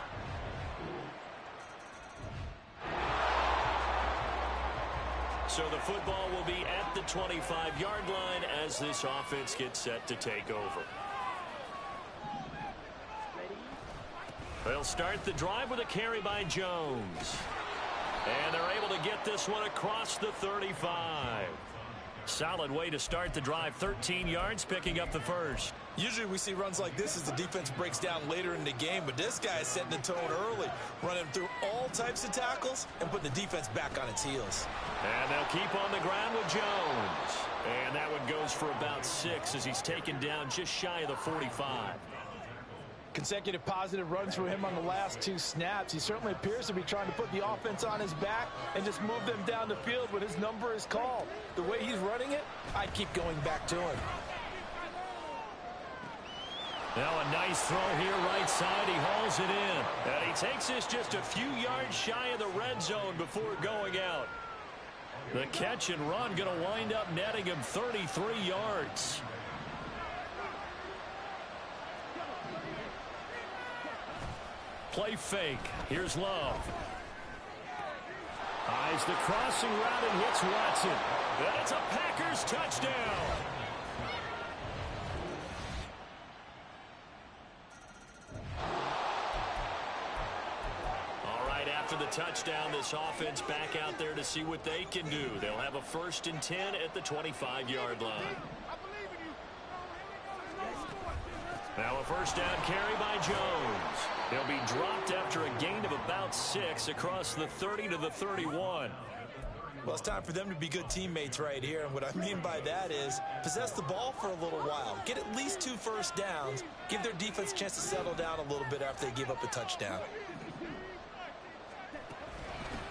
[SPEAKER 2] So the football will be at the 25-yard line as this offense gets set to take over. They'll start the drive with a carry by Jones. And they're able to get this one across the 35. Solid way to start the drive. 13 yards, picking up the first.
[SPEAKER 4] Usually we see runs like this as the defense breaks down later in the game, but this guy is setting the tone early, running through all types of tackles and putting the defense back on its heels.
[SPEAKER 2] And they'll keep on the ground with Jones. And that one goes for about 6 as he's taken down just shy of the 45.
[SPEAKER 4] Consecutive positive runs for him on the last 2 snaps. He certainly appears to be trying to put the offense on his back and just move them down the field when his number is called. The way he's running it, I'd keep going back to him.
[SPEAKER 2] Now a nice throw here right side. He hauls it in. And he takes this just a few yards shy of the red zone before going out. The catch and run going to wind up netting him 33 yards. Play fake. Here's Love.
[SPEAKER 5] Eyes the crossing route and hits Watson.
[SPEAKER 2] And it's a Packers touchdown. All right, after the touchdown, this offense back out there to see what they can do. They'll have a 1st and 10 at the 25-yard line. Now a 1st down carry by Jones. He'll be dropped after a gain of about 6 across the 30 to the 31.
[SPEAKER 4] Well, it's time for them to be good teammates right here. And what I mean by that is possess the ball for a little while. Get at least 2 first downs. Give their defense a chance to settle down a little bit after they give up a touchdown.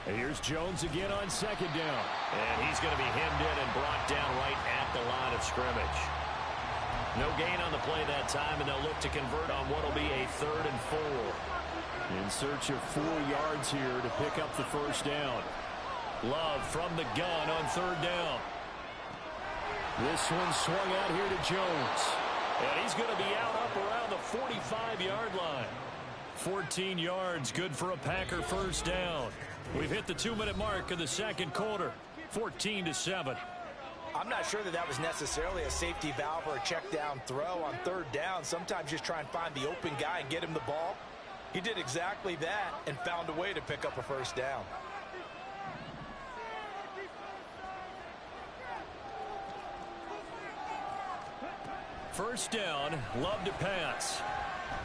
[SPEAKER 5] And here's Jones again on 2nd down.
[SPEAKER 2] And he's going to be hemmed in and brought down right at at the line of scrimmage. No gain on the play that time, and they'll look to convert on what will be a 3rd and 4.
[SPEAKER 5] In search of 4 yards here to pick up the first down. Love from the gun on 3rd down. This one swung out here to Jones. And he's going to be out up around the 45-yard line. 14 yards, good for a Packer first down. We've hit the 2-minute mark of the second quarter. 14-7.
[SPEAKER 3] I'm not sure that was necessarily a safety valve or a check down throw on 3rd down. Sometimes just try and find the open guy and get him the ball. He did exactly that and found a way to pick up a first down.
[SPEAKER 5] First down, Love to pass.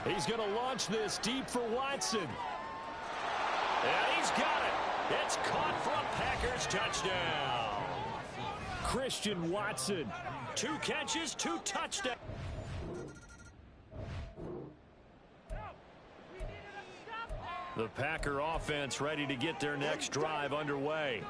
[SPEAKER 5] He's going to launch this deep for Watson.
[SPEAKER 2] And he's got it. It's caught for a Packers touchdown.
[SPEAKER 5] Christian Watson.
[SPEAKER 2] 2 catches, 2 touchdowns.
[SPEAKER 5] The Packer offense ready to get their next drive underway.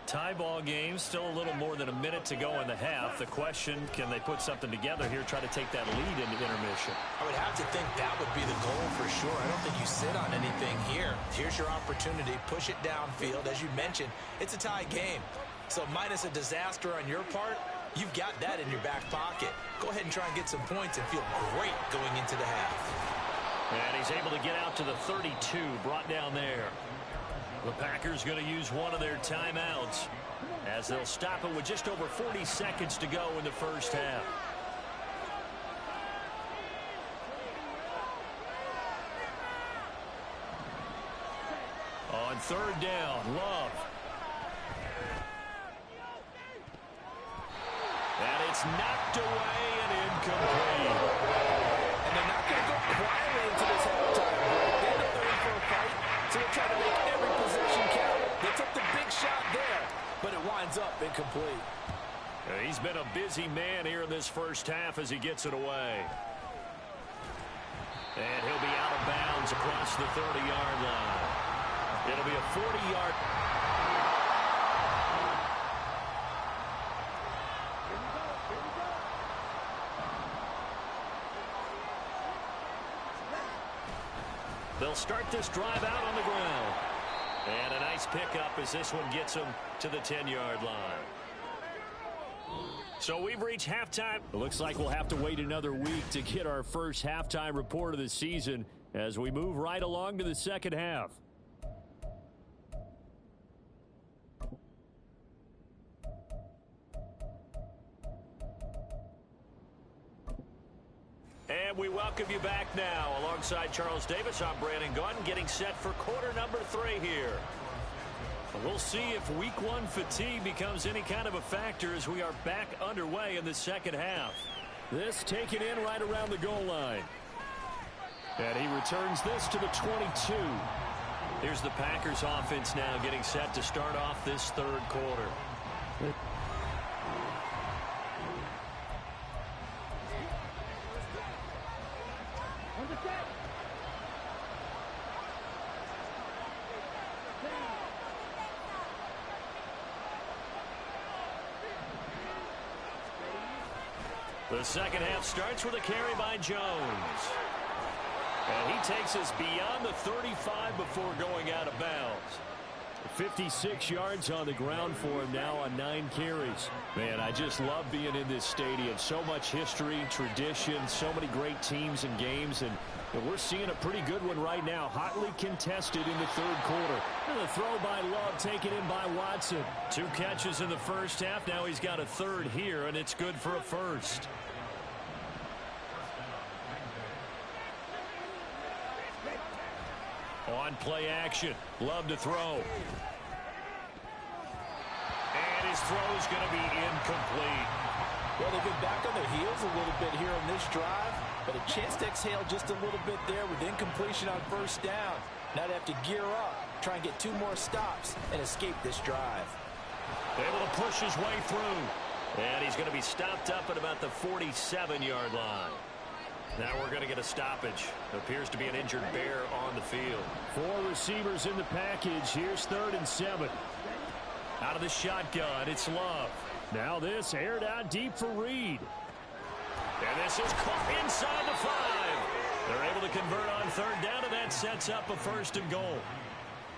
[SPEAKER 5] Tie ball game, still a little more than a minute to go in the half. The question, can they put something together here, try to take that lead into intermission?
[SPEAKER 4] I would have to think that would be the goal for sure. I don't think you sit on anything here. Here's your opportunity. Push it downfield. As you mentioned, it's a tie game. So minus a disaster on your part, you've got that in your back pocket. Go ahead and try and get some points and feel great going into the half.
[SPEAKER 2] And he's able to get out to the 32, brought down there.
[SPEAKER 5] The Packers going to use one of their timeouts as they'll stop it with just over 40 seconds to go in the first half. On 3rd down, Love. And it's knocked away and incomplete.
[SPEAKER 3] And they're not going to go quietly into this halftime break. They know they're in for a fight, so they're trying to make every possession count. They took the big shot there, but it winds up incomplete.
[SPEAKER 5] He's been a busy man here in this first half as he gets it away. And he'll be out of bounds across the 30-yard line. It'll be a 40-yard. They'll start this drive out on the ground. And a nice pickup as this one gets them to the 10-yard line. So we've reached halftime. It looks like we'll have to wait another week to get our first halftime report of the season as we move right along to the second half. And we welcome you back now. Alongside Charles Davis, I'm Brandon Gunn, getting set for quarter number 3 here. We'll see if week 1 fatigue becomes any kind of a factor as we are back underway in the second half. This taken in right around the goal line. And he returns this to the 22. Here's the Packers offense now getting set to start off this third quarter. The second half starts with a carry by Jones. And he takes us beyond the 35 before going out of bounds. 56 yards on the ground for him now on 9 carries. Man, I just love being in this stadium. So much history, tradition, so many great teams and games. And we're seeing a pretty good one right now. Hotly contested in the third quarter. And the throw by Love taken in by Watson. 2 catches in the first half. Now he's got a third here, and it's good for a first. On play action, Love to throw. And his throw is going to be incomplete.
[SPEAKER 3] Well, they've been back on their heels a little bit here on this drive, but a chance to exhale just a little bit there with incompletion on first down. Now they have to gear up, try and get 2 more stops, and escape this drive.
[SPEAKER 2] Able to push his way through. And he's going to be stopped up at about the 47-yard line. Now we're going to get a stoppage. Appears to be an injured bear on the field.
[SPEAKER 5] 4 receivers in the package. Here's 3rd and 7.
[SPEAKER 2] Out of the shotgun, it's Love.
[SPEAKER 5] Now this aired out deep for Reed.
[SPEAKER 2] And this is caught inside the 5. They're able to convert on third down, and that sets up a 1st and goal.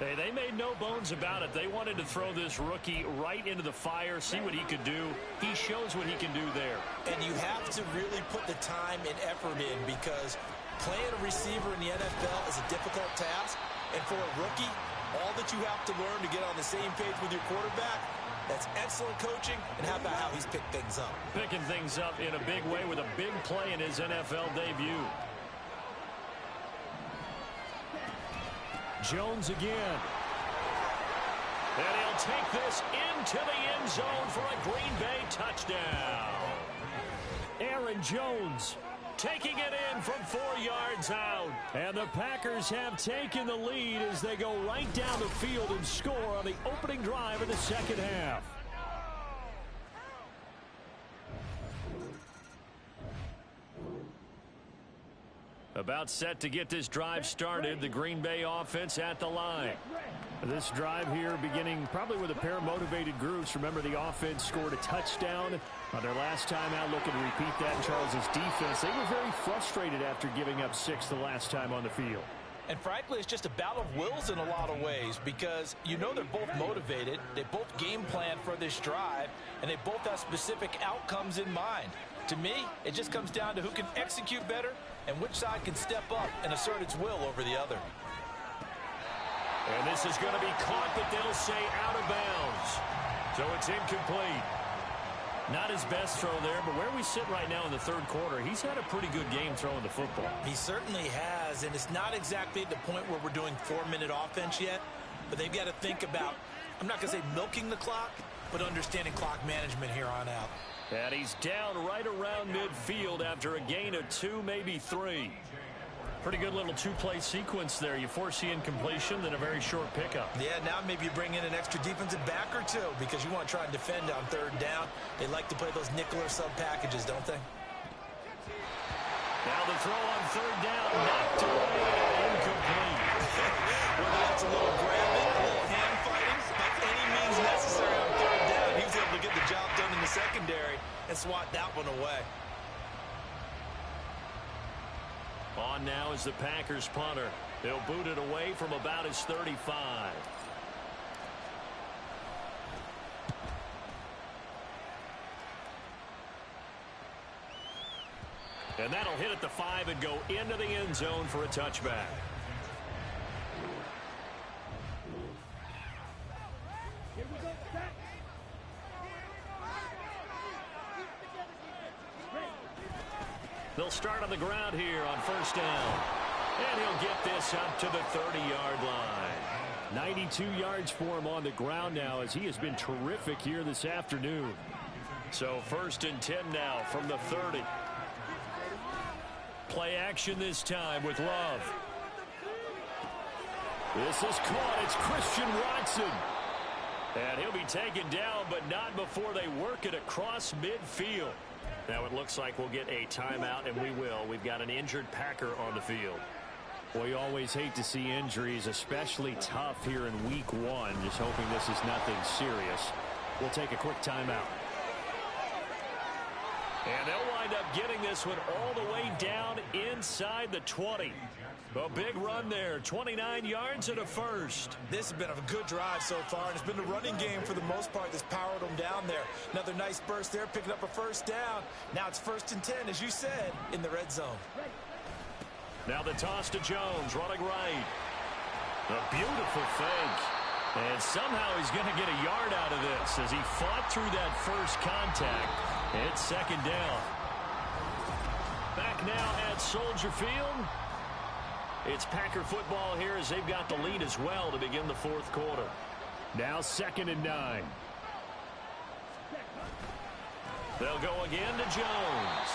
[SPEAKER 2] Hey, they made no bones about it. They wanted to throw this rookie right into the fire, see what he could do. He shows what he can do there.
[SPEAKER 4] And you have to really put the time and effort in, because playing a receiver in the NFL is a difficult task. And for a rookie, all that you have to learn to get on the same page with your quarterback, that's excellent coaching. And how about how he's picked things up?
[SPEAKER 2] Picking things up in a big way with a big play in his NFL debut.
[SPEAKER 5] Jones again.
[SPEAKER 2] And he'll take this into the end zone for a Green Bay touchdown.
[SPEAKER 5] Aaron Jones
[SPEAKER 2] taking it in from 4 yards out.
[SPEAKER 5] And the Packers have taken the lead as they go right down the field and score on the opening drive of the second half.
[SPEAKER 2] About set to get this drive started, the Green Bay offense at the line.
[SPEAKER 5] This drive here beginning probably with a pair of motivated groups. Remember, the offense scored a touchdown on their last time out, looking to repeat that in Charles's defense. They were very frustrated after giving up 6 the last time on the field.
[SPEAKER 3] And frankly, it's just a battle of wills in a lot of ways, because you know they're both motivated, they both game plan for this drive, and they both have specific outcomes in mind. To me, it just comes down to who can execute better and which side can step up and assert its will over the other.
[SPEAKER 2] And this is going to be caught, but they'll say out of bounds. So it's incomplete. Not his best throw there, but where we sit right now in the third quarter, he's had a pretty good game throwing the football.
[SPEAKER 4] He certainly has, and it's not exactly at the point where we're doing 4-minute offense yet, but they've got to think about, I'm not going to say milking the clock, but understanding clock management here on out.
[SPEAKER 2] And he's down right around midfield after a gain of 2, maybe 3. Pretty good little 2-play sequence there. You foresee incompletion, then a very short pickup.
[SPEAKER 4] Yeah, now maybe you bring in an extra defensive back or two, because you want to try and defend on third down. They like to play those nickel or sub packages, don't they?
[SPEAKER 2] Now the throw on third down, knocked away and incomplete.
[SPEAKER 4] Whether that's a little grabbing, a little hand fighting, by any means necessary on third down, he was able to get the job done in the secondary and swat that one away.
[SPEAKER 2] On now is the Packers punter. They'll boot it away from about his 35. And that'll hit at the 5 and go into the end zone for a touchback. They'll start on the ground here on first down. And he'll get this up to the 30-yard line.
[SPEAKER 5] 92 yards for him on the ground now, as he has been terrific here this afternoon.
[SPEAKER 2] So 1st and 10 now from the 30. Play action this time with Love.
[SPEAKER 5] This is caught. It's Christian Watson.
[SPEAKER 2] And he'll be taken down, but not before they work it across midfield. Now it looks like we'll get a timeout, and we will. We've got an injured Packer on the field.
[SPEAKER 5] Well, you always hate to see injuries, especially tough here in week 1. Just hoping this is nothing serious. We'll take a quick timeout.
[SPEAKER 2] And they'll wind up getting this one all the way down inside the 20. A big run there, 29 yards and a first.
[SPEAKER 4] This has been a good drive so far, and it's been the running game for the most part that's powered them down there. Another nice burst there, picking up a first down. Now it's 1st and 10, as you said, in the red zone.
[SPEAKER 2] Now the toss to Jones, running right. A beautiful fake. And somehow he's going to get a yard out of this as he fought through that first contact. It's 2nd down. Back now at Soldier Field. It's Packer football here as they've got the lead as well to begin the 4th quarter.
[SPEAKER 5] Now 2nd and 9.
[SPEAKER 2] They'll go again to Jones.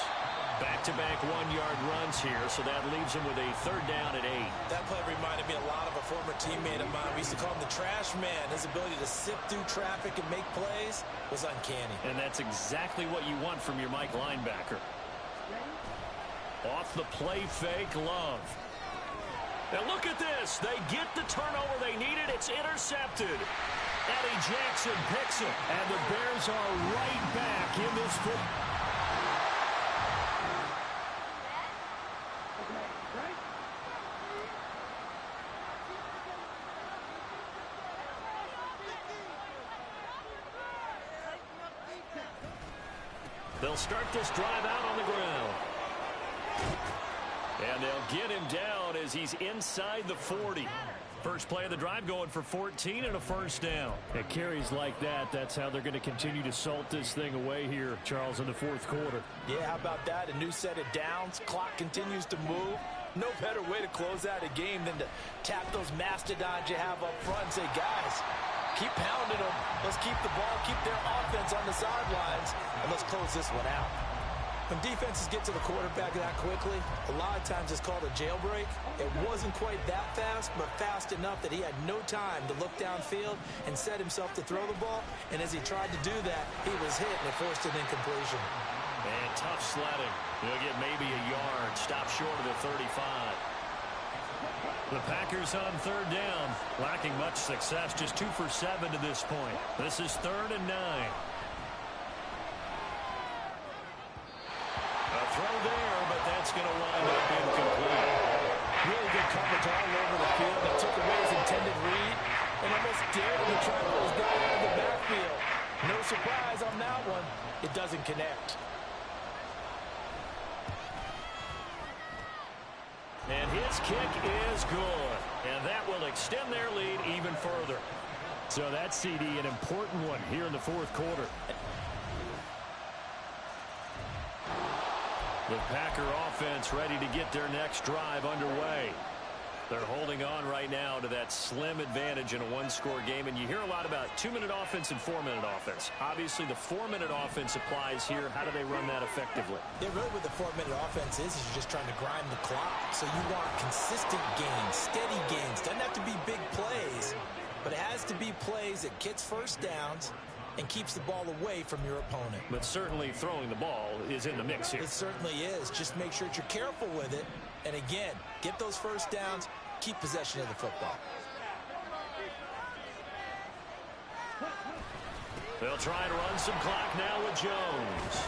[SPEAKER 2] Back-to-back 1-yard runs here, so that leaves him with a 3rd down at 8.
[SPEAKER 4] That play reminded me a lot of a former teammate of mine. We used to call him the trash man. His ability to sift through traffic and make plays was uncanny.
[SPEAKER 2] And that's exactly what you want from your Mike linebacker. Off the play fake, Love. Now look at this. They get the turnover they needed. It's intercepted. Eddie Jackson picks it.
[SPEAKER 5] And the Bears are right back in this football.
[SPEAKER 2] They'll start this drive out on the ground. And they'll get him down as he's inside the 40. First play of the drive going for 14 and a first down.
[SPEAKER 5] At carries like that, that's how they're going to continue to salt this thing away here, Charles, in the fourth quarter.
[SPEAKER 3] Yeah, how about that? A new set of downs. Clock continues to move. No better way to close out a game than to tap those mastodons you have up front and say, guys, keep pounding them. Let's keep the ball, keep their offense on the sidelines, and let's close this one out.
[SPEAKER 4] When defenses get to the quarterback that quickly, a lot of times it's called a jailbreak. It wasn't quite that fast, but fast enough that he had no time to look downfield and set himself to throw the ball. And as he tried to do that, he was hit and it forced an incompletion.
[SPEAKER 2] And tough sledding. He'll get maybe a yard. Stop short of the 35. The Packers on third down, lacking much success, just 2 for 7 to this point. This is 3rd and 9. A throw there, but that's going to wind up incomplete.
[SPEAKER 4] Really good coverage all over the field. They took away his intended read and almost dared him to try to pull his guy out of the backfield. No surprise on that one. It doesn't connect.
[SPEAKER 2] And his kick is good. And that will extend their lead even further.
[SPEAKER 5] So that CD, an important one here in the fourth quarter.
[SPEAKER 2] The Packer offense ready to get their next drive underway. They're holding on right now to that slim advantage in a one-score game. And you hear a lot about 2-minute offense and 4-minute offense. Obviously, the 4-minute offense applies here. How do they run that effectively?
[SPEAKER 4] Yeah, really what the 4-minute offense is you're just trying to grind the clock. So you want consistent gains, steady gains. Doesn't have to be big plays, but it has to be plays that gets first downs and keeps the ball away from your opponent.
[SPEAKER 2] But certainly throwing the ball is in the mix here.
[SPEAKER 4] It certainly is. Just make sure that you're careful with it. And again, get those first downs, keep possession of the football.
[SPEAKER 2] They'll try and run some clock now with Jones.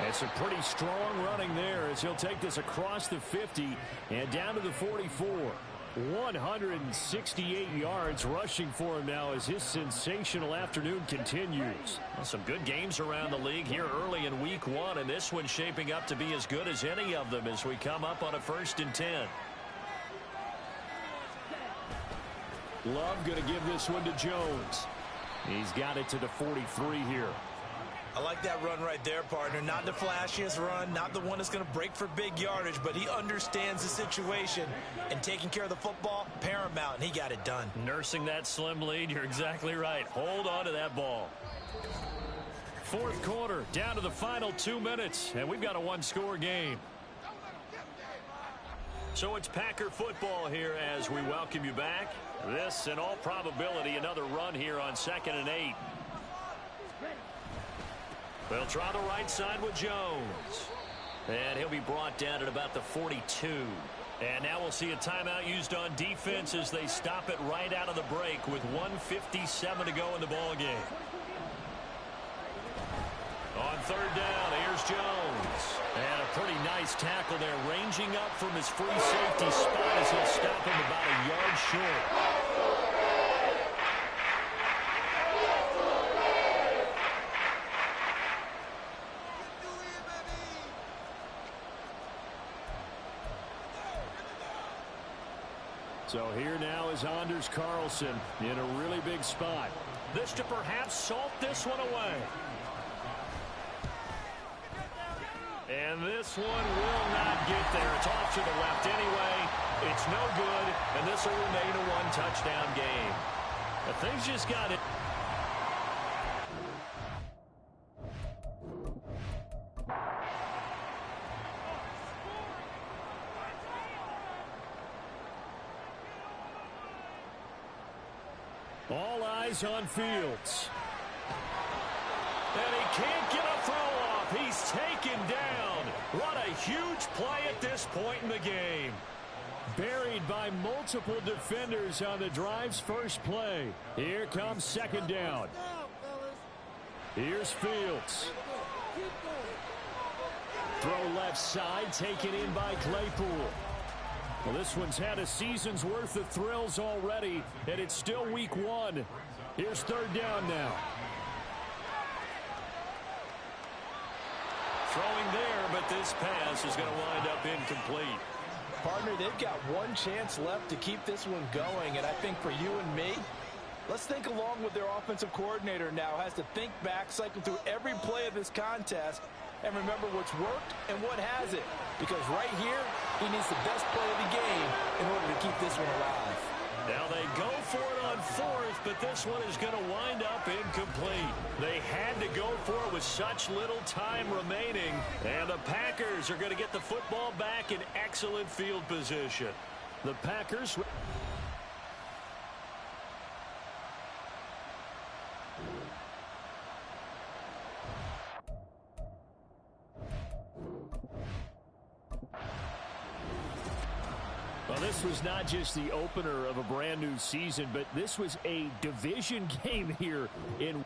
[SPEAKER 5] It's a pretty strong running there as he'll take this across the 50 and down to the 44. 168 yards rushing for him now as his sensational afternoon continues.
[SPEAKER 2] Well, some good games around the league here early in week 1, and this one's shaping up to be as good as any of them as we come up on a 1st and 10.
[SPEAKER 5] Love going to give this one to Jones. He's got it to the 43 here.
[SPEAKER 4] I like that run right there, partner. Not the flashiest run, not the one that's going to break for big yardage, but he understands the situation, and taking care of the football, paramount, and he got it done.
[SPEAKER 2] Nursing that slim lead, you're exactly right. Hold on to that ball. Fourth quarter, down to the final 2 minutes, and we've got a one-score game. So it's Packer football here as we welcome you back. This, in all probability, another run here on 2nd and 8. They'll try the right side with Jones. And he'll be brought down at about the 42. And now we'll see a timeout used on defense as they stop it right out of the break with 1:57 to go in the ball game. On third down, here's Jones. And a pretty nice tackle there, ranging up from his free safety spot as he'll stop him about a yard short.
[SPEAKER 5] So here now is Anders Carlson in a really big spot.
[SPEAKER 2] This to perhaps salt this one away. And this one will not get there. It's off to the left anyway. It's no good, and this will remain a one-touchdown game. But things just got it.
[SPEAKER 5] All eyes on Fields.
[SPEAKER 2] And he can't get a throw off. He's taken down. What a huge play at this point in the game.
[SPEAKER 5] Buried by multiple defenders on the drive's first play. Here comes second down. Here's Fields. Throw left side, taken in by Claypool. Well, this one's had a season's worth of thrills already, and it's still week one. Here's third down now.
[SPEAKER 2] Throwing there, but this pass is going to wind up incomplete.
[SPEAKER 3] Partner, they've got one chance left to keep this one going, and I think for you and me, let's think along with their offensive coordinator now. Has to think back, cycle through every play of this contest, and remember what's worked and what hasn't. Because right here, he needs the best play of the game in order to keep this one alive.
[SPEAKER 2] Now they go for it on fourth, but this one is going to wind up incomplete. They had to go for it with such little time remaining, and the Packers are going to get the football back in excellent field position.
[SPEAKER 5] The Packers... Well, this was not just the opener of a brand new season, but this was a division game here in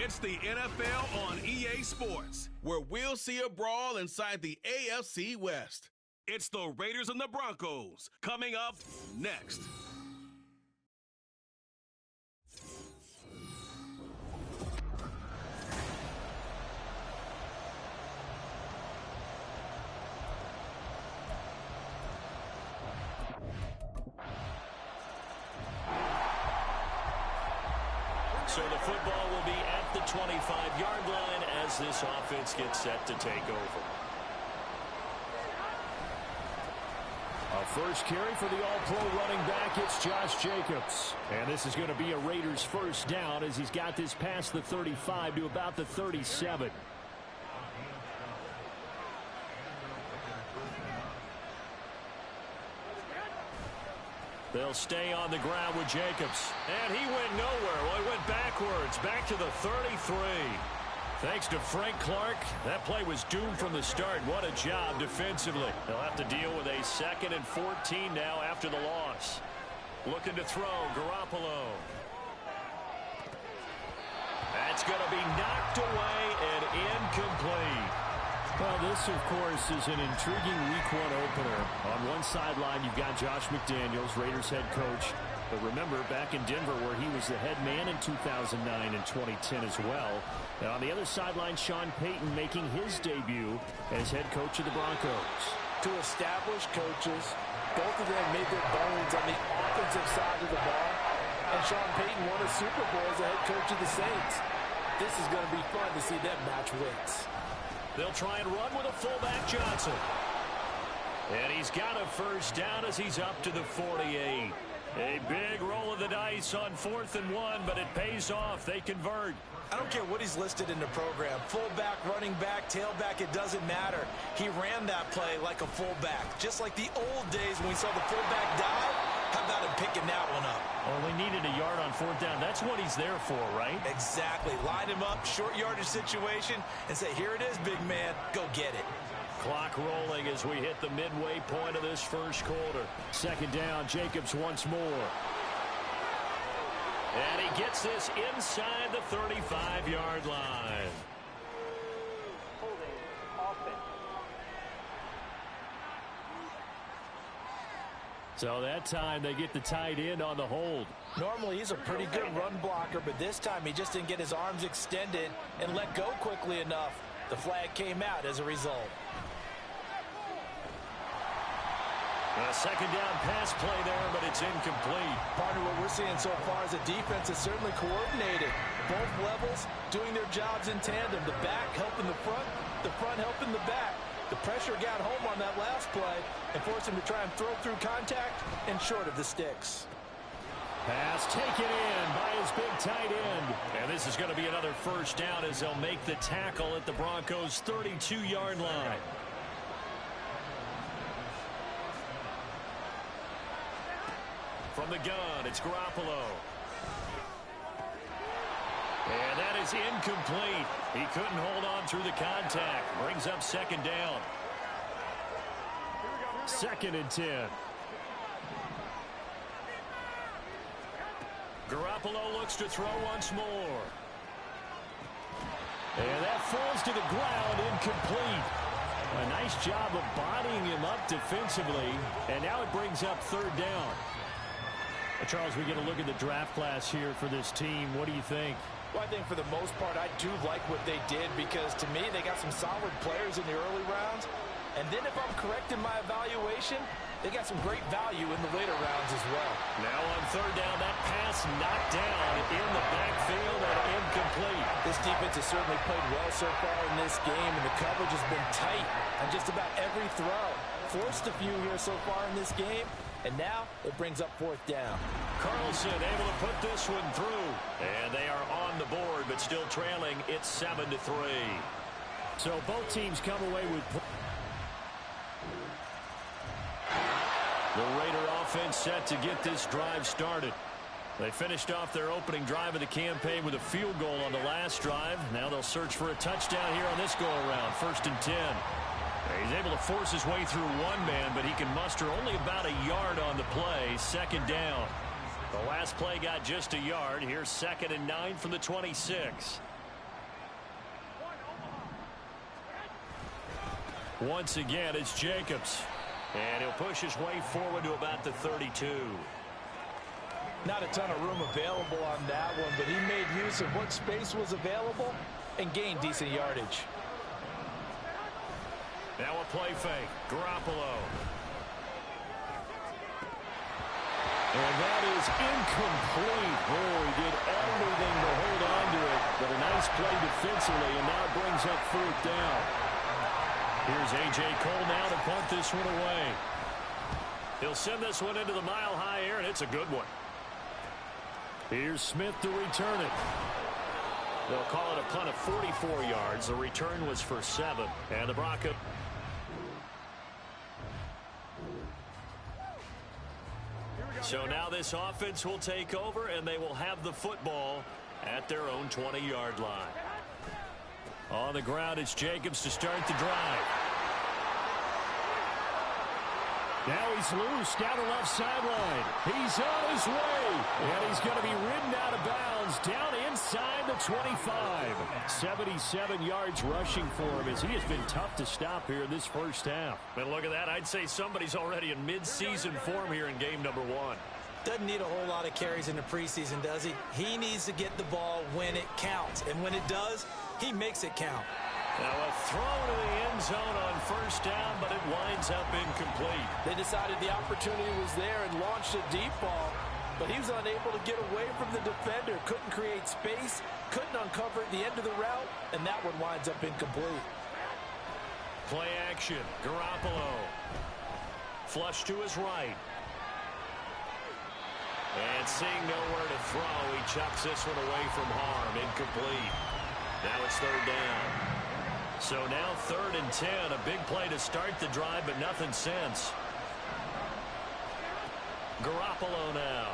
[SPEAKER 1] It's the NFL on EA Sports, where we'll see a brawl inside the AFC West. It's the Raiders and the Broncos, coming up next.
[SPEAKER 2] So the football will be at the 25-yard line as this offense gets set to take over.
[SPEAKER 5] A first carry for the all-pro running back, it's Josh Jacobs. And this is going to be a Raiders first down as he's got this past the 35 to about the 37.
[SPEAKER 2] They'll stay on the ground with Jacobs. And he went nowhere. Well, he went backwards, back to the 33. Thanks to Frank Clark, that play was doomed from the start. What a job defensively. They'll have to deal with a 2nd and 14 now after the loss. Looking to throw, Garoppolo. That's going to be knocked away and incomplete.
[SPEAKER 5] Well, this, of course, is an intriguing Week 1 opener. On one sideline, you've got Josh McDaniels, Raiders head coach. But remember, back in Denver, where he was the head man in 2009 and 2010 as well. And on the other sideline, Sean Payton making his debut as head coach of the Broncos.
[SPEAKER 4] Two established coaches. Both of them made their bones on the offensive side of the ball. And Sean Payton won a Super Bowl as the head coach of the Saints. This is going to be fun to see them match wits.
[SPEAKER 2] They'll try and run with a fullback, Johnson. And he's got a first down as he's up to the 48. A big roll of the dice on 4th and 1, but it pays off. They convert.
[SPEAKER 3] I don't care what he's listed in the program. Fullback, running back, tailback, it doesn't matter. He ran that play like a fullback. Just like the old days when we saw the fullback dive. How about him picking that one up?
[SPEAKER 5] Only needed a yard on 4th down. That's what he's there for, right?
[SPEAKER 3] Exactly. Line him up, short yardage situation, and say, here it is, big man. Go get it.
[SPEAKER 2] Clock rolling as we hit the midway point of this first quarter.
[SPEAKER 5] 2nd down, Jacobs once more.
[SPEAKER 2] And he gets this inside the 35-yard line.
[SPEAKER 5] So that time they get the tight end on the hold.
[SPEAKER 3] Normally he's a pretty good run blocker, but this time he just didn't get his arms extended and let go quickly enough. The flag came out as a result.
[SPEAKER 2] A 2nd down pass play there, but it's incomplete.
[SPEAKER 3] Partner, what we're seeing so far is the defense is certainly coordinated. Both levels doing their jobs in tandem. The back helping the front helping the back. The pressure got home on that last play and forced him to try and throw through contact and short of the sticks.
[SPEAKER 5] Pass taken in by his big tight end.
[SPEAKER 2] And this is going to be another first down as they'll make the tackle at the Broncos' 32-yard line. From the gun, it's Garoppolo. And that is incomplete. He couldn't hold on through the contact. Brings up 2nd down.
[SPEAKER 5] 2nd and 10.
[SPEAKER 2] Garoppolo looks to throw once more.
[SPEAKER 5] And that falls to the ground, incomplete. A nice job of bodying him up defensively. And now it brings up 3rd down. Charles, we get a look at the draft class here for this team. What do you think?
[SPEAKER 3] Well, I think for the most part, I do like what they did because, to me, they got some solid players in the early rounds. And then if I'm correct in my evaluation, they got some great value in the later rounds as well.
[SPEAKER 2] Now on 3rd down, that pass knocked down in the backfield and incomplete.
[SPEAKER 3] This defense has certainly played well so far in this game, and the coverage has been tight on just about every throw. Forced a few here so far in this game. And now it brings up 4th down.
[SPEAKER 2] Carlson able to put this one through. And they are on the board, but still trailing. It's 7-3.
[SPEAKER 5] So both teams come away with...
[SPEAKER 2] The Raider offense set to get this drive started. They finished off their opening drive of the campaign with a field goal on the last drive. Now they'll search for a touchdown here on this go-around. 1st and 10. He's able to force his way through one man, but he can muster only about a yard on the play. 2nd down. The last play got just a yard. Here's 2nd and 9 from the 26. Once again, it's Jacobs. And he'll push his way forward to about the 32.
[SPEAKER 3] Not a ton of room available on that one, but he made use of what space was available and gained decent yardage.
[SPEAKER 2] Now a play fake. Garoppolo.
[SPEAKER 5] And that is incomplete. Oh, he did everything to hold on to it, but a nice play defensively, and now brings up 4th down.
[SPEAKER 2] Here's A.J. Cole now to punt this one away. He'll send this one into the mile-high air, and it's a good one.
[SPEAKER 5] Here's Smith to return it.
[SPEAKER 2] They'll call it a punt of 44 yards. The return was for 7. And the Broncos. So now this offense will take over, and they will have the football at their own 20-yard line. On the ground, it's Jacobs to start the drive.
[SPEAKER 5] Now he's loose down the left sideline. He's on his way. And he's going to be ridden out of bounds down inside the 25. 77 yards rushing for him as he has been tough to stop here in this first half.
[SPEAKER 2] And look at that. I'd say somebody's already in mid-season form here in game number 1.
[SPEAKER 4] Doesn't need a whole lot of carries in the preseason, does he? He needs to get the ball when it counts. And when it does, he makes it count.
[SPEAKER 2] Now a throw to the end zone on first down, but it winds up incomplete.
[SPEAKER 3] They decided the opportunity was there and launched a deep ball, but he was unable to get away from the defender. Couldn't create space, couldn't uncover at the end of the route, and that one winds up incomplete.
[SPEAKER 2] Play action. Garoppolo. Flush to his right. And seeing nowhere to throw, he chucks this one away from harm. Incomplete. Now it's 3rd down. So now 3rd and 10. A big play to start the drive, but nothing since. Garoppolo now.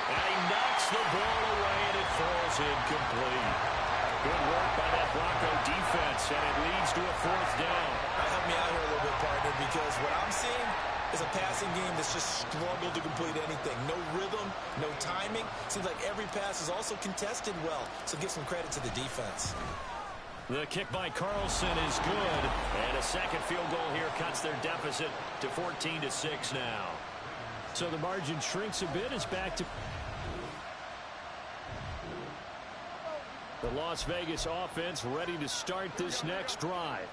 [SPEAKER 2] And he knocks the ball away, and it falls incomplete. Good work by that Bronco defense, and it leads to a 4th down.
[SPEAKER 4] Help me out here a little bit, partner, because what I'm seeing is a passing game that's just struggled to complete anything. No rhythm, no timing. Seems like every pass is also contested well, so give some credit to the defense.
[SPEAKER 2] The kick by Carlson is good, and a second field goal here cuts their deficit to 14-6 now.
[SPEAKER 5] So the margin shrinks a bit. It's back to the Las Vegas offense ready to start this next drive.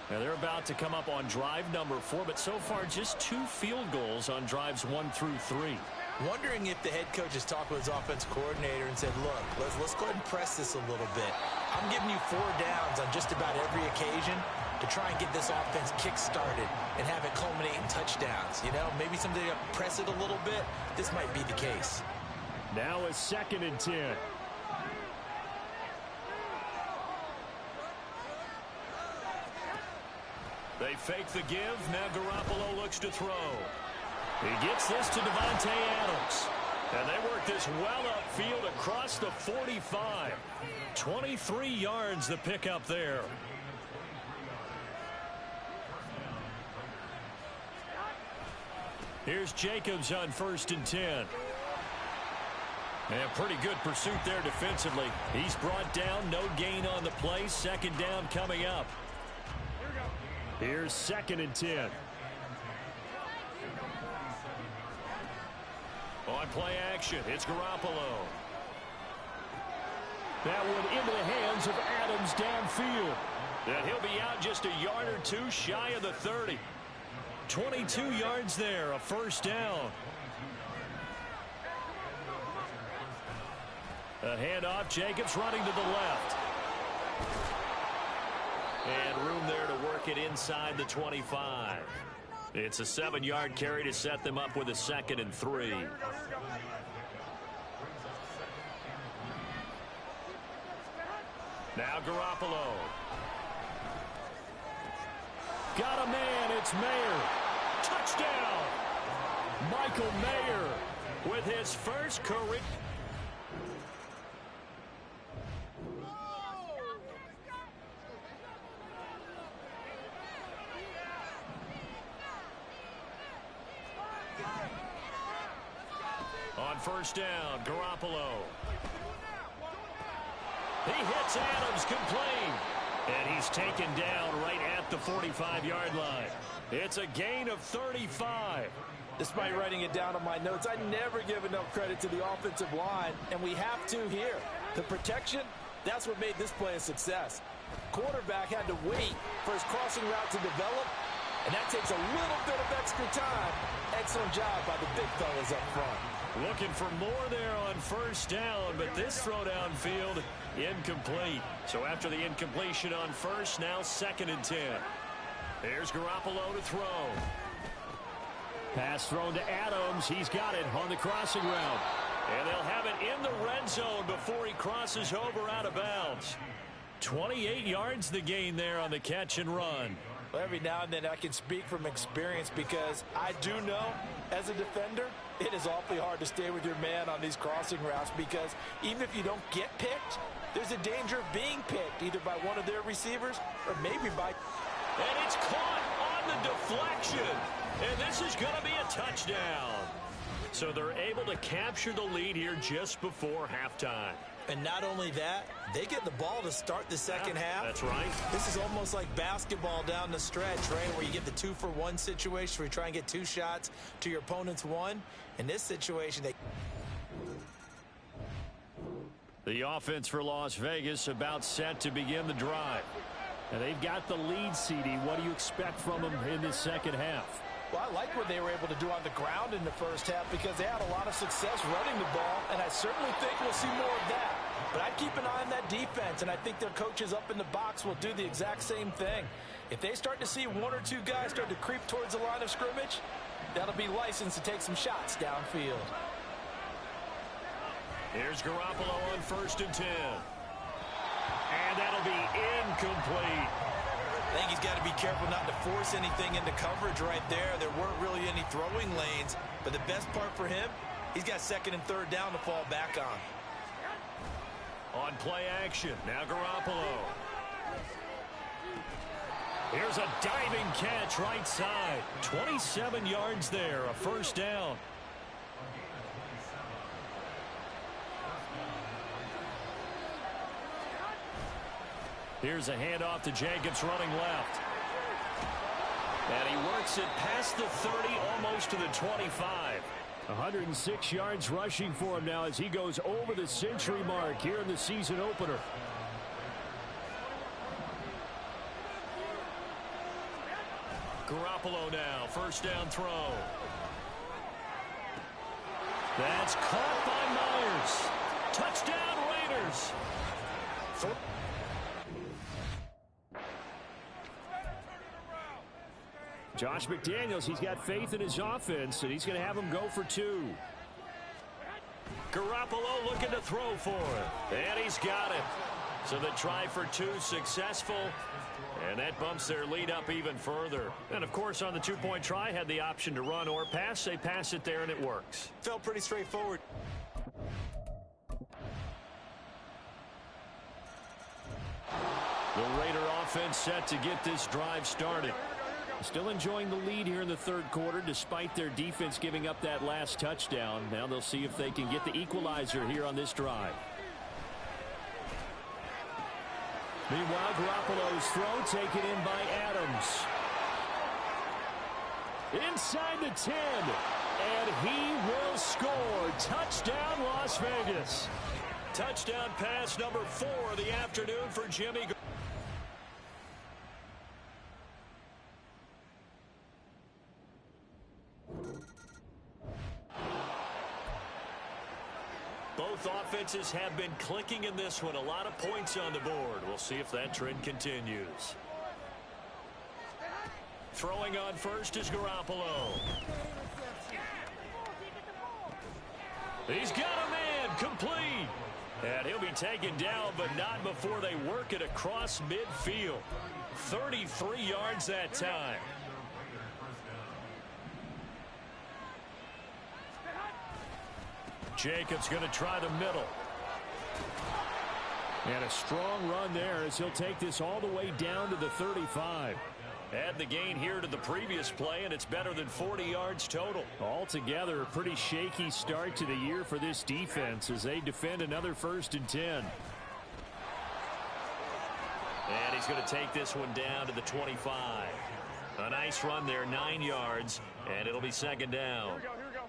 [SPEAKER 5] Now they're about to come up on drive number 4, but so far just 2 field goals on drives 1 through 3.
[SPEAKER 4] Wondering if the head coach has talked with his offense coordinator and said, look, let's go ahead and press this a little bit. I'm giving you 4 downs on just about every occasion to try and get this offense kick-started and have it culminate in touchdowns. You know, maybe someday to press it a little bit. This might be the case.
[SPEAKER 5] Now it's 2nd and 10.
[SPEAKER 2] They fake the give. Now Garoppolo looks to throw. He gets this to Devontae Adams. And they work this well upfield across the 45. 23 yards the pickup there. Here's Jacobs on 1st and 10. And pretty good pursuit there defensively. He's brought down. No gain on the play. 2nd down coming up.
[SPEAKER 5] Here's 2nd and 10.
[SPEAKER 2] On play action, it's Garoppolo.
[SPEAKER 5] That one into the hands of Adams downfield.
[SPEAKER 2] And he'll be out just a yard or 2 shy of the 30. 22 yards there, a 1st down. A handoff, Jacobs running to the left. And room there to work it inside the 25. It's a 7-yard carry to set them up with a 2nd and 3. Now Garoppolo.
[SPEAKER 5] Got a man, it's Mayer.
[SPEAKER 2] Touchdown!
[SPEAKER 5] Michael Mayer
[SPEAKER 2] with his first career. On 1st down, Garoppolo. He hits Adams complete. And he's taken down right at the 45-yard line. It's a gain of 35.
[SPEAKER 3] Despite writing it down on my notes, I never give enough credit to the offensive line, and we have to here. The protection, that's what made this play a success. Quarterback had to wait for his crossing route to develop, and that takes a little bit of extra time. Excellent job by the big fellas up front.
[SPEAKER 2] Looking for more there on first down, but this throw downfield incomplete. So after the incompletion on first, now 2nd and 10. Here's Garoppolo to throw.
[SPEAKER 5] Pass thrown to Adams. He's got it on the crossing route.
[SPEAKER 2] And they'll have it in the red zone before he crosses over out of bounds. 28 yards the gain there on the catch and run.
[SPEAKER 3] Well, every now and then I can speak from experience because I do know as a defender it is awfully hard to stay with your man on these crossing routes because even if you don't get picked, there's a danger of being picked either by one of their receivers or maybe by...
[SPEAKER 2] And it's caught on the deflection. And this is going to be a touchdown. So they're able to capture the lead here just before halftime.
[SPEAKER 4] And not only that, they get the ball to start the second half.
[SPEAKER 2] That's right.
[SPEAKER 4] This is almost like basketball down the stretch, right, where you get the 2-for-1 situation where you try and get 2 shots to your opponent's 1. In this situation,
[SPEAKER 5] The offense for Las Vegas about set to begin the drive. And they've got the lead, CD. What do you expect from them in the second half?
[SPEAKER 3] Well, I like what they were able to do on the ground in the first half because they had a lot of success running the ball, and I certainly think we'll see more of that. But I'd keep an eye on that defense, and I think their coaches up in the box will do the exact same thing. If they start to see 1 or 2 guys start to creep towards the line of scrimmage, that'll be licensed to take some shots downfield.
[SPEAKER 2] Here's Garoppolo on 1st and 10. And that'll be incomplete.
[SPEAKER 4] I think he's got to be careful not to force anything into coverage right there. There weren't really any throwing lanes, but the best part for him, he's got 2nd and 3rd down to fall back on.
[SPEAKER 2] On play action, now Garoppolo. Here's a diving catch right side. 27 yards there, a 1st down. Here's a handoff to Jacobs running left. And he works it past the 30, almost to the 25.
[SPEAKER 5] 106 yards rushing for him now as he goes over the century mark here in the season opener.
[SPEAKER 2] Garoppolo now, 1st down throw. That's caught by Myers. Touchdown Raiders.
[SPEAKER 5] Josh McDaniels, he's got faith in his offense, and he's going to have him go for 2.
[SPEAKER 2] Garoppolo looking to throw for it. And he's got it. So the try for 2 successful. And that bumps their lead up even further. And, of course, on the 2-point try, had the option to run or pass. They pass it there, and it works.
[SPEAKER 4] Felt pretty straightforward.
[SPEAKER 5] The Raider offense set to get this drive started. Still enjoying the lead here in the 3rd quarter despite their defense giving up that last touchdown. Now they'll see if they can get the equalizer here on this drive. Meanwhile, Garoppolo's throw taken in by Adams. Inside the 10. And he will score. Touchdown, Las Vegas.
[SPEAKER 2] Touchdown pass number 4 of the afternoon for Jimmy. Both offenses have been clicking in this one. A lot of points on the board. We'll see if that trend continues. Throwing on first is Garoppolo. He's got a man complete. And he'll be taken down, but not before they work it across midfield. 33 yards that time. Jacobs going to try the middle.
[SPEAKER 5] And a strong run there as he'll take this all the way down to the 35.
[SPEAKER 2] Add the gain here to the previous play, and it's better than 40 yards total.
[SPEAKER 5] Altogether, a pretty shaky start to the year for this defense as they defend another 1st and 10.
[SPEAKER 2] And he's going to take this one down to the 25. A nice run there, 9 yards, and it'll be second down.
[SPEAKER 6] Here we go.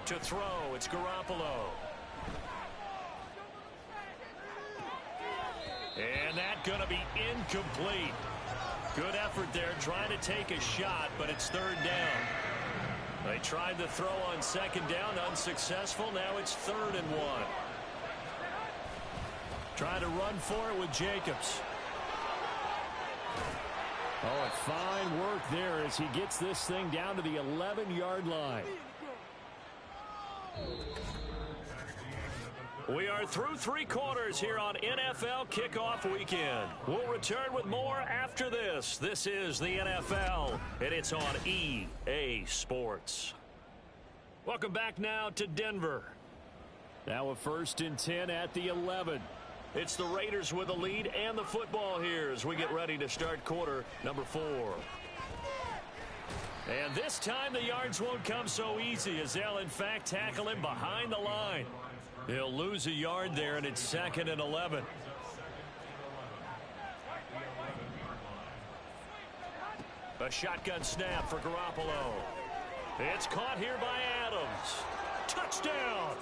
[SPEAKER 2] To throw, it's Garoppolo. And that's going to be incomplete. Good effort there, trying to take a shot, but it's third down. They tried to throw on second down, unsuccessful. Now it's 3rd and 1. Trying to run for it with Jacobs.
[SPEAKER 5] Oh, and fine work there as he gets this thing down to the 11-yard line.
[SPEAKER 2] We are through 3 quarters here on NFL Kickoff Weekend. We'll return with more after this. This is the NFL, and it's on EA Sports. Welcome back now to Denver.
[SPEAKER 5] Now a 1st and 10 at the 11.
[SPEAKER 2] It's the Raiders with the lead and the football here as we get ready to start quarter number 4. And this time the yards won't come so easy as they'll, in fact, tackle him behind the line. He'll lose a yard there, and it's 2nd and 11. A shotgun snap for Garoppolo. It's caught here by Adams. Touchdown!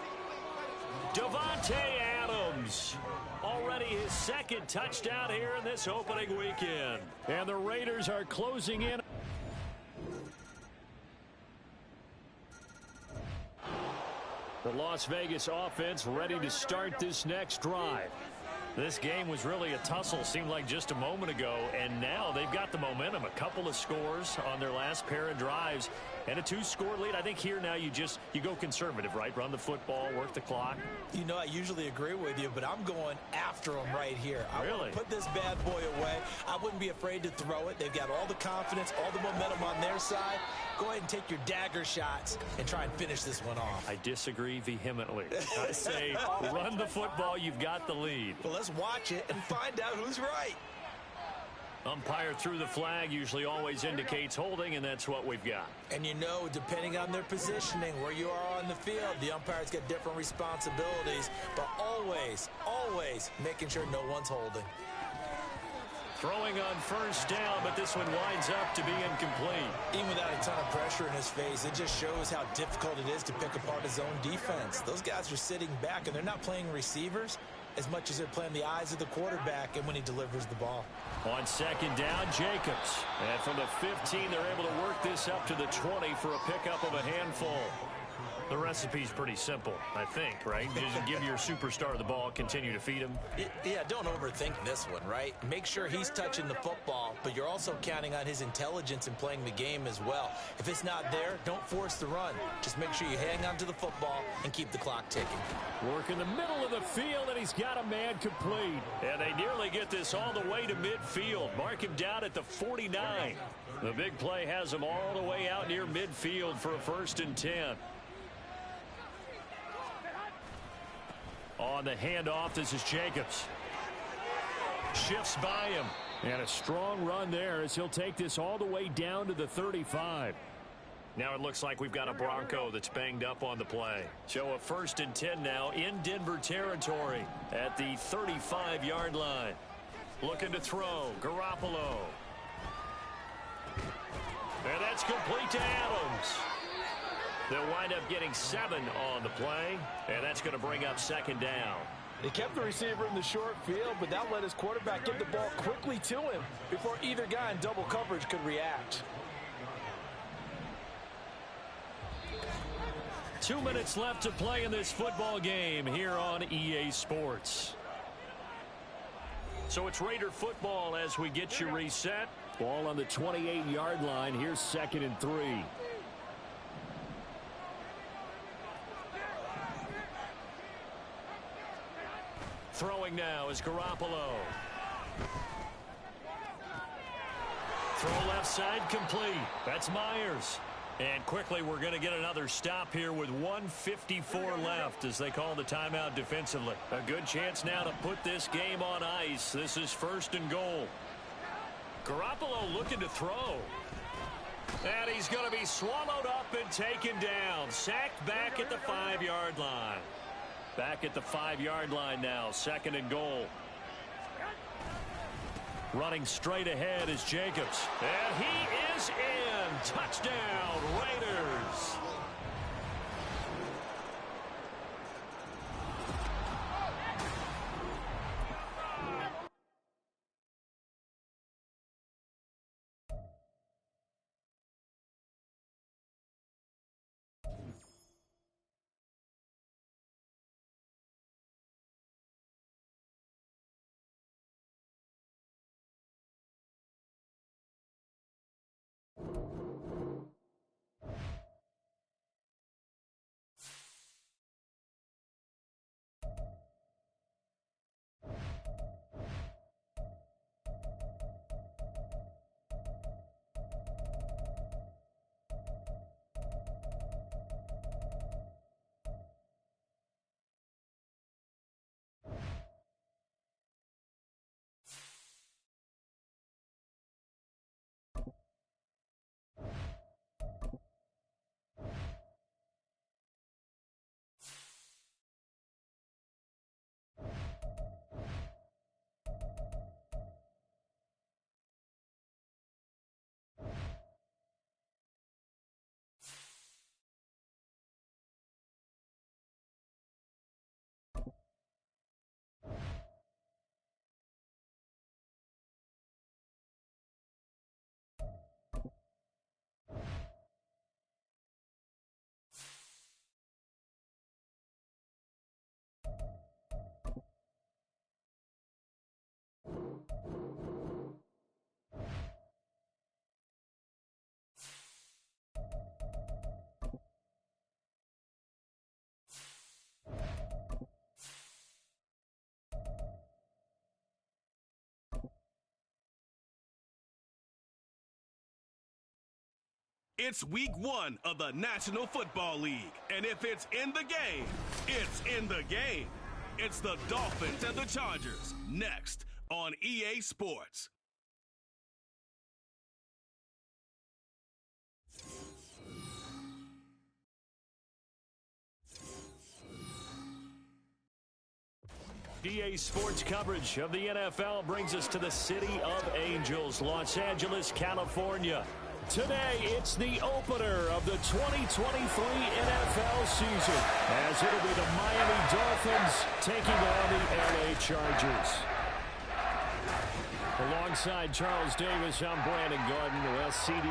[SPEAKER 2] Davante Adams. Already his 2nd touchdown here in this opening weekend.
[SPEAKER 5] And the Raiders are closing in. The Las Vegas offense ready to start this next drive. This game was really a tussle, seemed like just a moment ago, and now they've got the momentum. A couple of scores on their last pair of drives and a 2-score lead. I think here now you go conservative, right? Run the football, work the clock.
[SPEAKER 4] You know, I usually agree with you, but I'm going after them right here. I want to put this bad boy away. I wouldn't be afraid to throw it. They've got all the confidence, all the momentum on their side. Go ahead and take your dagger shots and try and finish this one off.
[SPEAKER 5] I disagree vehemently. I say run the football. You've got the lead.
[SPEAKER 4] Well, let's watch it and find out who's right.
[SPEAKER 2] Umpire through the flag usually always indicates holding, and that's what we've got.
[SPEAKER 4] And you know, depending on their positioning, where you are on the field, the umpires get different responsibilities, but always, always making sure no one's holding.
[SPEAKER 2] Throwing on 1st down, but this one winds up to be incomplete.
[SPEAKER 4] Even without a ton of pressure in his face, it just shows how difficult it is to pick apart his own defense. Those guys are sitting back, and they're not playing receivers as much as they're playing the eyes of the quarterback and when he delivers the ball.
[SPEAKER 2] On 2nd down, Jacobs. And from the 15, they're able to work this up to the 20 for a pickup of a handful. The recipe's pretty simple, I think, right? Just give your superstar the ball, continue to feed him.
[SPEAKER 4] Yeah, don't overthink this one, right? Make sure he's touching the football, but you're also counting on his intelligence in playing the game as well. If it's not there, don't force the run. Just make sure you hang on to the football and keep the clock ticking.
[SPEAKER 5] Work in the middle of the field, and he's got a man complete.
[SPEAKER 2] And they nearly get this all the way to midfield. Mark him down at the 49. The big play has him all the way out near midfield for a 1st and 10. On the handoff, this is Jacobs. Shifts by him.
[SPEAKER 5] And a strong run there as he'll take this all the way down to the 35.
[SPEAKER 2] Now it looks like we've got a Bronco that's banged up on the play. So a 1st and 10 now in Denver territory at the 35-yard line. Looking to throw. Garoppolo. And that's complete to Adams. They'll wind up getting 7 on the play, and that's going to bring up 2nd down.
[SPEAKER 3] They kept the receiver in the short field, but that let his quarterback get the ball quickly to him before either guy in double coverage could react.
[SPEAKER 2] 2 minutes left to play in this football game here on EA Sports. So it's Raider football as we get you reset.
[SPEAKER 5] Ball on the 28-yard line. Here's 2nd and 3.
[SPEAKER 2] Throwing now is Garoppolo. Throw left side complete. That's Myers. And quickly we're going to get another stop here with 1:54 left as they call the timeout defensively. A good chance now to put this game on ice. This is 1st and goal. Garoppolo looking to throw. And he's going to be swallowed up and taken down. Sacked back at the 5-yard line. Back at the 5-yard line now, 2nd and goal. Running straight ahead is Jacobs. And he is in. Touchdown, Raiders.
[SPEAKER 1] It's week 1 of the National Football League. And if it's in the game, it's in the game. It's the Dolphins and the Chargers next on EA Sports.
[SPEAKER 2] EA Sports coverage of the NFL brings us to the City of Angels, Los Angeles, California. Today, it's the opener of the 2023 NFL season, as it'll be the Miami Dolphins taking on the LA Chargers. Alongside Charles Davis, I'm Brandon Garden. Well, CD,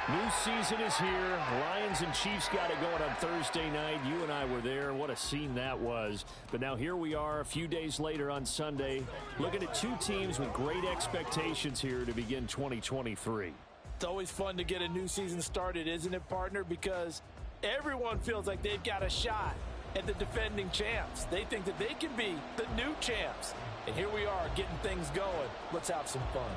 [SPEAKER 2] new season is here. Lions and Chiefs got it going on Thursday night. You and I were there. What a scene that was. But now here we are a few days later on Sunday, looking at two teams with great expectations here to begin 2023.
[SPEAKER 4] It's always fun to get a new season started, isn't it, partner? Because everyone feels like they've got a shot at the defending champs. They think that they can be the new champs. And here we are getting things going. Let's have some fun.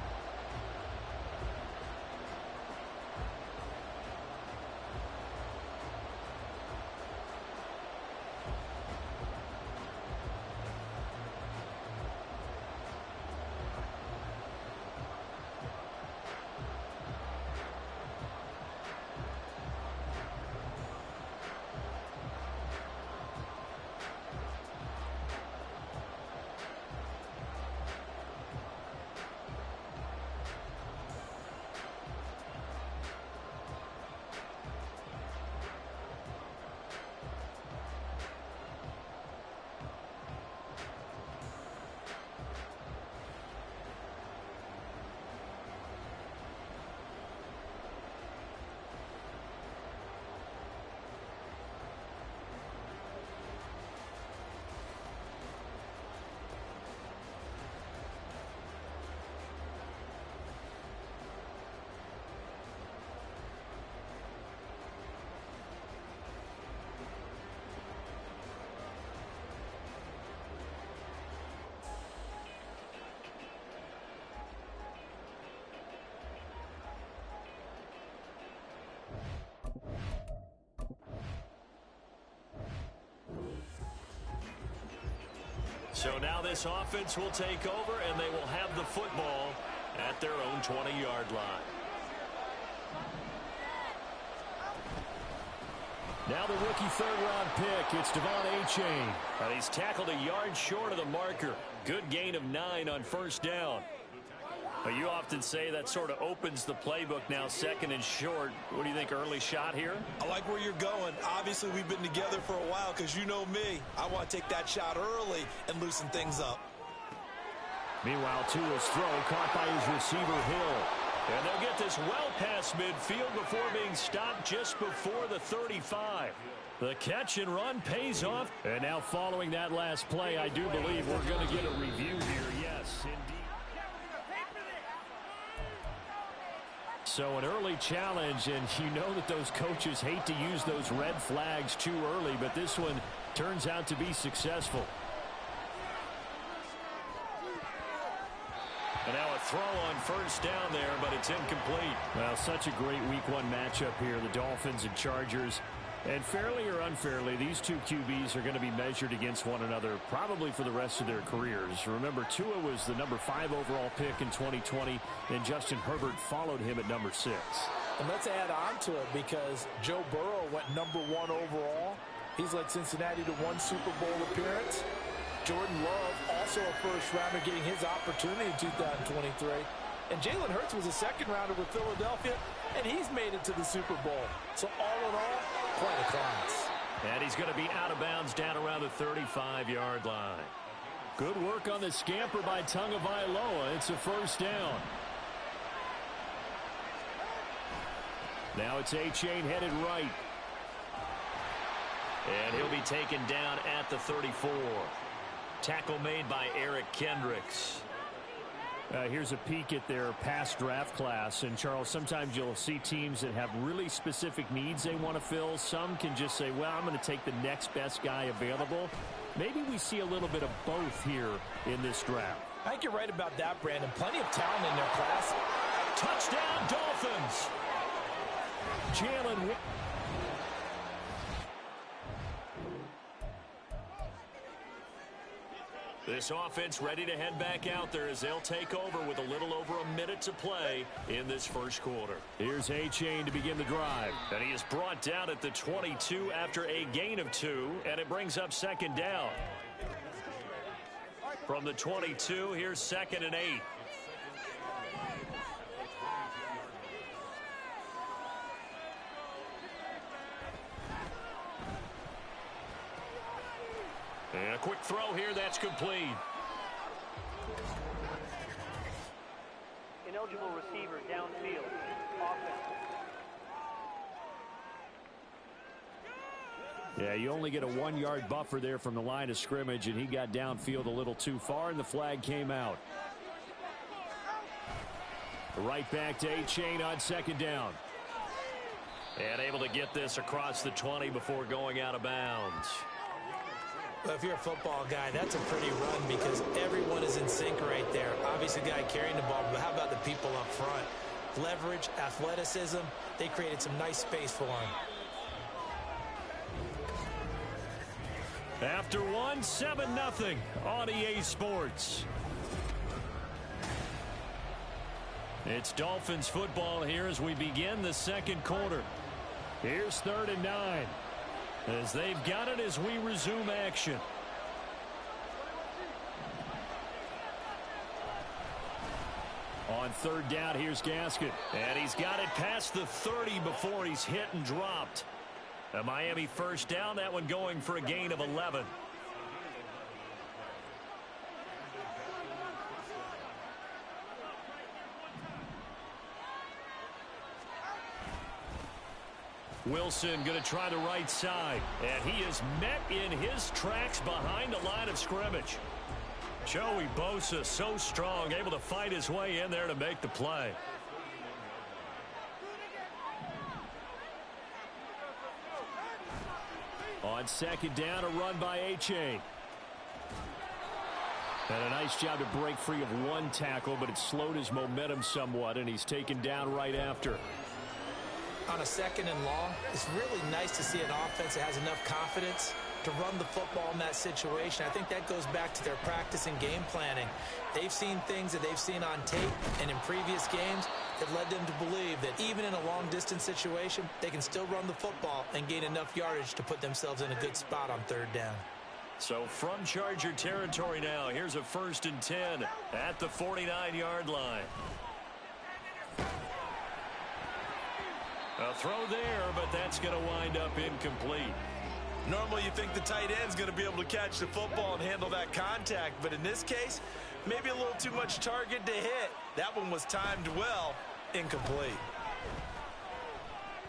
[SPEAKER 2] So now this offense will take over, and they will have the football at their own 20-yard line.
[SPEAKER 5] Now the rookie third-round pick, it's Devon Achane. And he's tackled a yard short of the marker. Good gain of 9 on first down. But you often say that sort of opens the playbook now, second and short. What do you think, early shot here?
[SPEAKER 4] I like where you're going. Obviously, we've been together for a while because you know me. I want to take that shot early and loosen things up.
[SPEAKER 5] Meanwhile, Tua's throw caught by his receiver, Hill. And they'll get this well past midfield before being stopped just before the 35. The catch and run pays off. And now following that last play, I do believe we're going to get a review here. Yes, indeed. So an early challenge, and you know that those coaches hate to use those red flags too early, but this one turns out to be successful. And now a throw on first down there, but it's incomplete. Well, such a great week 1 matchup here, the Dolphins and Chargers. And fairly or unfairly, these two QBs are going to be measured against one another probably for the rest of their careers. Remember, Tua was the number 5 overall pick in 2020, and Justin Herbert followed him at number 6.
[SPEAKER 4] And let's add on to it because Joe Burrow went number 1 overall. He's led Cincinnati to 1 Super Bowl appearance. Jordan Love, also a first-rounder, getting his opportunity in 2023. And Jalen Hurts was a second-rounder with Philadelphia, and he's made it to the Super Bowl. So all in all, quite a class.
[SPEAKER 5] And he's going to be out of bounds down around the 35-yard line. Good work on the scamper by Tagovailoa. It's a first down. Now it's Achane headed right. And he'll be taken down at the 34. Tackle made by Eric Kendricks. Here's a peek at their past draft class. And, Charles, sometimes you'll see teams that have really specific needs they want to fill. Some can just say, well, I'm going to take the next best guy available. Maybe we see a little bit of both here in this draft.
[SPEAKER 4] I think you're right about that, Brandon. Plenty of talent in their class.
[SPEAKER 5] Touchdown, Dolphins! Jalen. This offense ready to head back out there as they'll take over with a little over a minute to play in this first quarter. Here's Achane to begin the drive. And he is brought down at the 22 after a gain of 2, and it brings up second down. From the 22, here's 2nd and 8. And a quick throw here, that's complete.
[SPEAKER 6] Ineligible receiver downfield. Offense.
[SPEAKER 5] Yeah, you only get a 1-yard buffer there from the line of scrimmage, and he got downfield a little too far, and the flag came out. Right back to Achane on second down. And able to get this across the 20 before going out of bounds.
[SPEAKER 4] Well, if you're a football guy, that's a pretty run because everyone is in sync right there. Obviously, the guy carrying the ball, but how about the people up front? Leverage, athleticism, they created some nice space for him.
[SPEAKER 5] After 7-0 on EA Sports. It's Dolphins football here as we begin the second quarter. Here's 3rd and 9. As they've got it as we resume action. On 3rd down, here's Gaskin. And he's got it past the 30 before he's hit and dropped. A Miami first down, that one going for a gain of 11. Wilson going to try the right side. And he is met in his tracks behind the line of scrimmage. Joey Bosa so strong, able to fight his way in there to make the play. On 2nd down, a run by Achane. And a nice job to break free of 1 tackle, but it slowed his momentum somewhat, and he's taken down right after.
[SPEAKER 4] On a 2nd and long, it's really nice to see an offense that has enough confidence to run the football in that situation. I think that goes back to their practice and game planning. They've seen things that they've seen on tape and in previous games It led them to believe that even in a long-distance situation, they can still run the football and gain enough yardage to put themselves in a good spot on third down. So from Charger territory now, here's a 1st and 10 at the 49-yard line. A throw there, but that's going to wind up incomplete.
[SPEAKER 3] Normally you think the tight end's going to be able to catch the football and handle that contact, but in this case, maybe a little too much target to hit. That one was timed well, incomplete.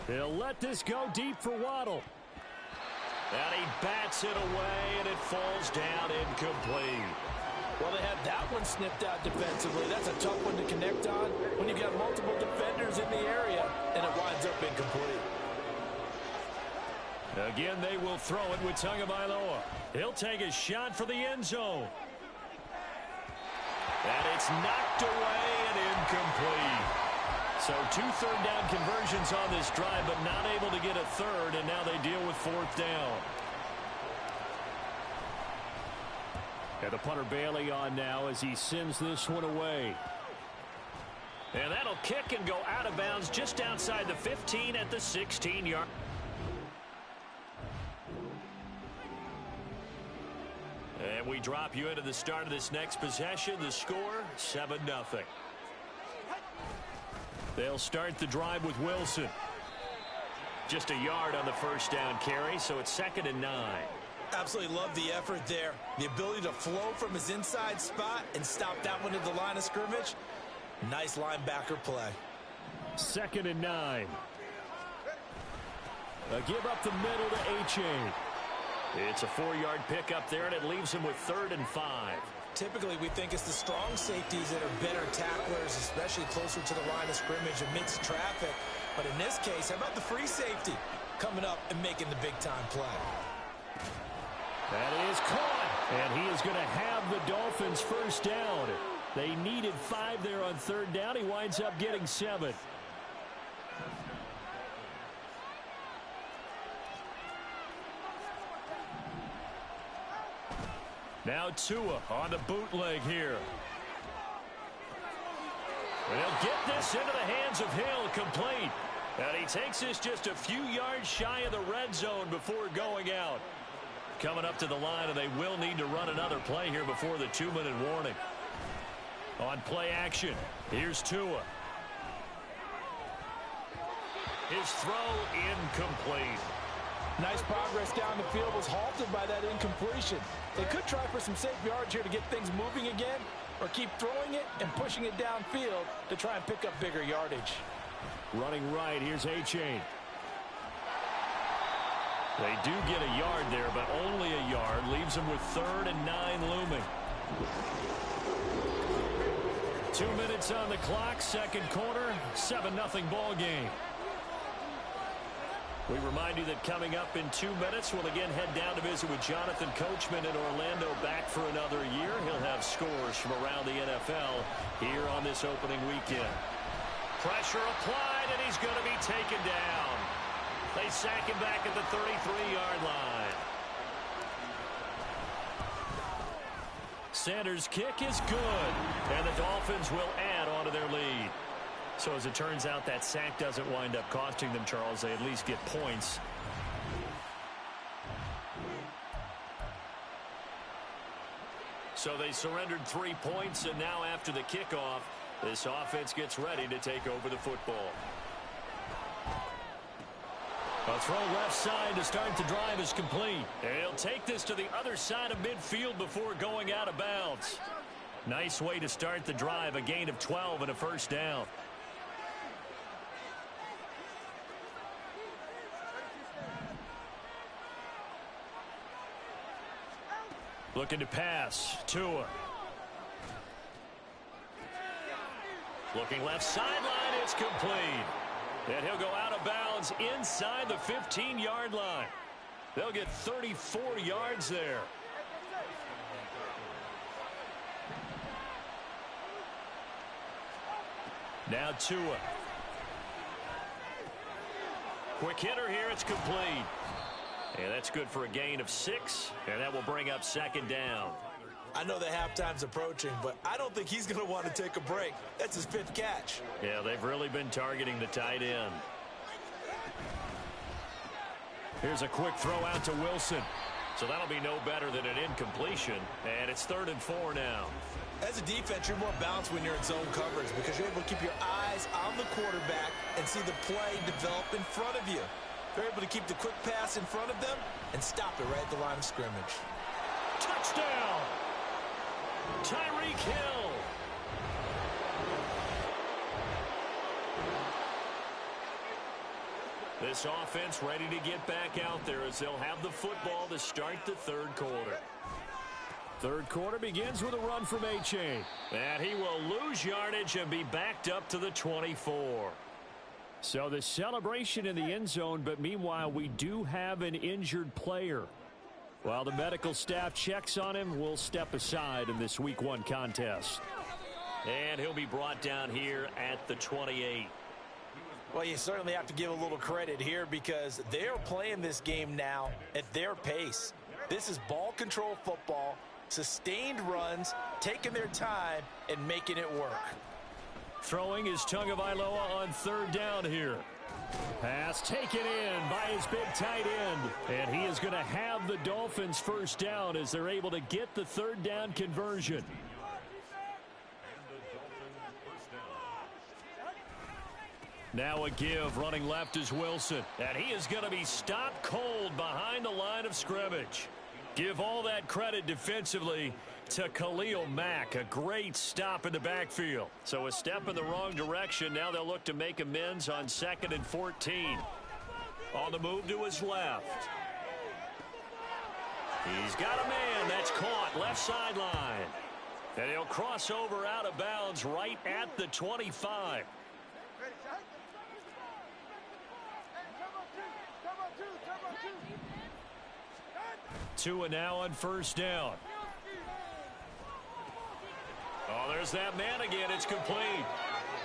[SPEAKER 5] He'll let this go deep for Waddle.
[SPEAKER 2] And he bats it away, and it falls down incomplete.
[SPEAKER 4] Well, they had that one snipped out defensively. That's a tough one to connect on when you've got multiple defenders in the area, and it winds up incomplete.
[SPEAKER 5] Again, they will throw it with Tagovailoa. He'll take a shot for the end zone.
[SPEAKER 2] And it's knocked away and incomplete. So 2 third-down conversions on this drive, but not able to get a third, and now they deal with 4th down.
[SPEAKER 5] And the punter Bailey on now as he sends this one away.
[SPEAKER 2] And that'll kick and go out of bounds just outside the 15 at the 16-yard. And we drop you into the start of this next possession. The score, 7-0. They'll start the drive with Wilson. Just a yard on the 1st down carry, so it's 2nd and 9.
[SPEAKER 4] Absolutely love the effort there. The ability to flow from his inside spot and stop that one at the line of scrimmage. Nice linebacker play.
[SPEAKER 5] 2nd and 9. A give up the middle to H.A.
[SPEAKER 2] It's a 4-yard pickup there, and it leaves him with 3rd and 5.
[SPEAKER 4] Typically, we think it's the strong safeties that are better tacklers, especially closer to the line of scrimmage amidst traffic. But in this case, how about the free safety coming up and making the big-time play?
[SPEAKER 5] That is caught, and he is going to have the Dolphins' 1st down. They needed 5 there on 3rd down. He winds up getting 7. Now Tua on the bootleg here. And he'll get this into the hands of Hill, complete. And he takes this just a few yards shy of the red zone before going out. Coming up to the line, and they will need to run another play here before the 2-minute warning. On play action, here's Tua. His throw incomplete.
[SPEAKER 4] Nice progress down the field was halted by that incompletion. They could try for some safe yards here to get things moving again, or keep throwing it and pushing it downfield to try and pick up bigger yardage.
[SPEAKER 5] Running right, here's A-Chain. They do get a yard there, but only a yard. Leaves them with 3rd and 9 looming. 2 minutes on the clock, 2nd quarter, 7-0 ball game. We remind you that coming up in 2 minutes, we'll again head down to visit with Jonathan Coachman in Orlando, back for another year. He'll have scores from around the NFL here on this opening weekend. Pressure applied, and he's going to be taken down. They sack him back at the 33-yard line. Sanders' kick is good, and the Dolphins will add on to their lead. So as it turns out, that sack doesn't wind up costing them, Charles. They at least get points. So they surrendered 3 points, and now after the kickoff, this offense gets ready to take over the football. A throw left side to start the drive is complete. And he'll take this to the other side of midfield before going out of bounds. Nice way to start the drive, a gain of 12 and a 1st down. Looking to pass. Tua. Looking left sideline. It's complete. And he'll go out of bounds inside the 15-yard line. They'll get 34 yards there. Now Tua. Quick hitter here. It's complete. And that's good for a gain of 6. And that will bring up 2nd down.
[SPEAKER 4] I know the halftime's approaching, but I don't think he's going to want to take a break. That's his 5th catch.
[SPEAKER 2] Yeah, they've really been targeting the tight end. Here's a quick throw out to Wilson. So that'll be no better than an incompletion, and it's 3rd and 4 now.
[SPEAKER 4] As a defense, you're more balanced when you're in zone coverage because you're able to keep your eyes on the quarterback and see the play develop in front of you. They're able to keep the quick pass in front of them and stop it right at the line of scrimmage.
[SPEAKER 2] Touchdown! Tyreek Hill. This offense ready to get back out there as they'll have the football to start the 3rd quarter.
[SPEAKER 5] 3rd quarter begins with a run from A-Chain.
[SPEAKER 2] And he will lose yardage and be backed up to the 24.
[SPEAKER 5] So the celebration in the end zone, but meanwhile we do have an injured player. While the medical staff checks on him, we'll step aside in this Week 1 contest.
[SPEAKER 2] And he'll be brought down here at the 28.
[SPEAKER 3] Well, you certainly have to give a little credit here because they're playing this game now at their pace. This is ball control football, sustained runs, taking their time, and making it work.
[SPEAKER 5] Throwing is Tagovailoa on 3rd down here. Pass taken in by his big tight end. And he is going to have the Dolphins 1st down as they're able to get the 3rd down conversion. Now a give, running left is Wilson. And he is going to be stopped cold behind the line of scrimmage. Give all that credit defensively to Khalil Mack. A great stop in the backfield. So a step in the wrong direction. Now they'll look to make amends on 2nd and 14. On the move to his left. He's got a man that's caught left sideline. And he'll cross over out of bounds right at the 25. Tua now on 1st down. Oh, there's that man again. It's complete.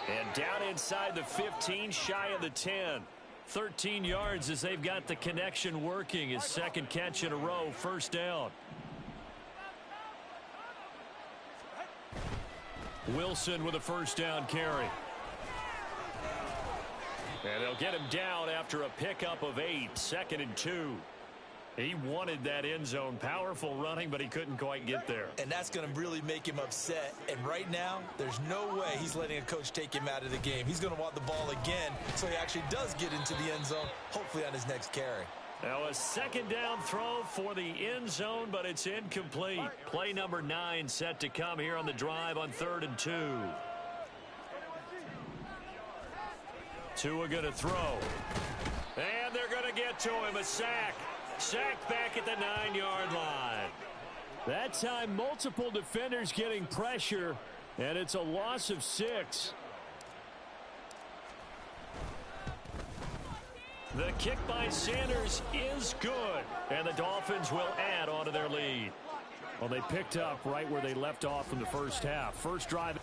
[SPEAKER 5] And down inside the 15, shy of the 10. 13 yards as they've got the connection working. His 2nd catch in a row, 1st down. Wilson with a 1st down carry. And they'll get him down after a pickup of 8, 2nd and 2. He wanted that end zone. Powerful running, but he couldn't quite get there.
[SPEAKER 4] And that's going to really make him upset. And right now, there's no way he's letting a coach take him out of the game. He's going to want the ball again, so he actually does get into the end zone, hopefully on his next carry.
[SPEAKER 2] Now a 2nd down throw for the end zone, but it's incomplete. Play number 9 set to come here on the drive on 3rd and 2. Tua going to throw. And they're going to get to him. A sack. Sacked back at the 9-yard line.
[SPEAKER 5] That time, multiple defenders getting pressure, and it's a loss of 6.
[SPEAKER 2] The kick by Sanders is good, and the Dolphins will add on to their lead.
[SPEAKER 5] Well, they picked up right where they left off in the 1st half. First drive.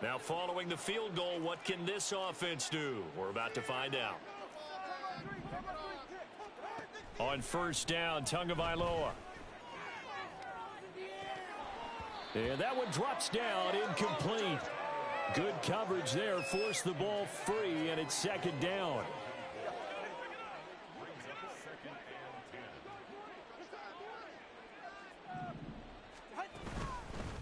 [SPEAKER 2] Now following the field goal, what can this offense do? We're about to find out.
[SPEAKER 5] On 1st down, Tagovailoa. And that one drops down, incomplete. Good coverage there, forced the ball free, and it's 2nd down.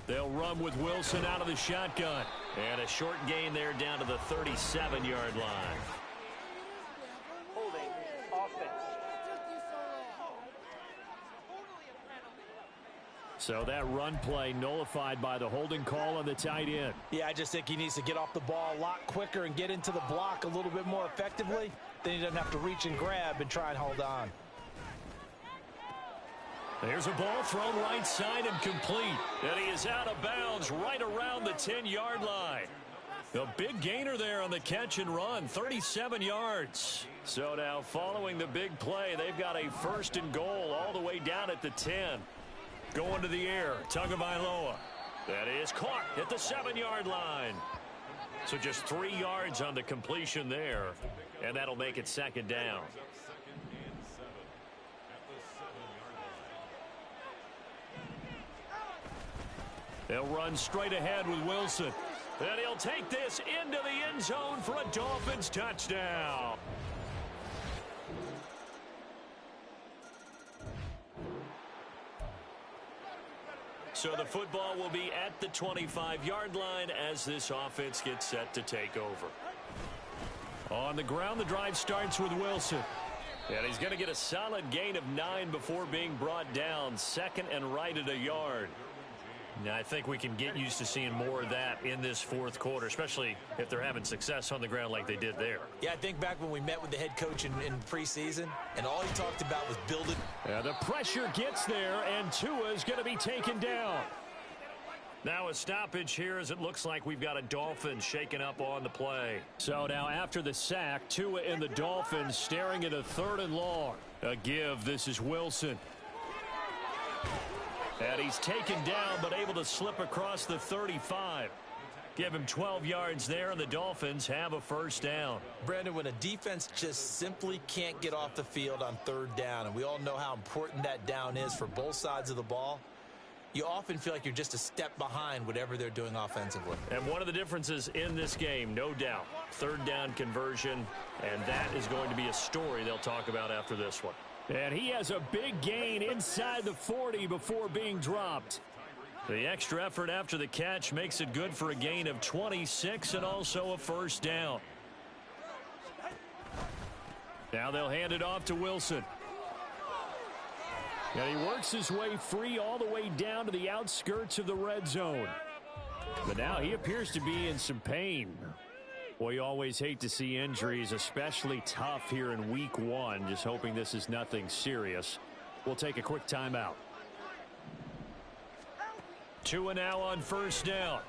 [SPEAKER 5] They'll run with Wilson out of the shotgun.
[SPEAKER 2] And a short gain there down to the 37-yard line.
[SPEAKER 6] Holding offense.
[SPEAKER 5] So that run play nullified by the holding call on the tight end.
[SPEAKER 3] Yeah, I just think he needs to get off the ball a lot quicker and get into the block a little bit more effectively. Then he doesn't have to reach and grab and try and hold on.
[SPEAKER 2] There's a ball thrown right side and complete. And he is out of bounds right around the 10-yard line. A big gainer there on the catch and run, 37 yards. So now following the big play, they've got a 1st and goal all the way down at the 10. Going to the air, Tagovailoa. That is caught at the 7-yard line. So just 3 yards on the completion there. And that'll make it 2nd down. They'll run straight ahead with Wilson. And he'll take this into the end zone for a Dolphins touchdown. So the football will be at the 25-yard line as this offense gets set to take over. On the ground, the drive starts with Wilson. And he's going to get a solid gain of 9 before being brought down. Second and right at a yard. Now, I think we can get used to seeing more of that in this fourth quarter, especially if they're having success on the ground like they did there.
[SPEAKER 4] Yeah, I think back when we met with the head coach in preseason, and all he talked about was building.
[SPEAKER 5] Yeah, the pressure gets there, and Tua is going to be taken down.
[SPEAKER 2] Now a stoppage here as it looks like we've got a Dolphin shaken up on the play.
[SPEAKER 5] So now after the sack, Tua and the Dolphins staring at a 3rd and long. A give. This is Wilson. And he's taken down but able to slip across the 35. Give him 12 yards there, and the Dolphins have a first down.
[SPEAKER 4] Brandon, when a defense just simply can't get off the field on 3rd down, and we all know how important that down is for both sides of the ball, you often feel like you're just a step behind whatever they're doing offensively.
[SPEAKER 2] And one of the differences in this game, no doubt, 3rd down conversion, and that is going to be a story they'll talk about after this one.
[SPEAKER 5] And he has a big gain inside the 40 before being dropped.
[SPEAKER 2] The extra effort after the catch makes it good for a gain of 26 and also a first down.
[SPEAKER 5] Now they'll hand it off to Wilson. And he works his way free all the way down to the outskirts of the red zone. But now he appears to be in some pain. Well, you always hate to see injuries, especially tough here in week 1. Just hoping this is nothing serious. We'll take a quick timeout.
[SPEAKER 2] Tua now on first down.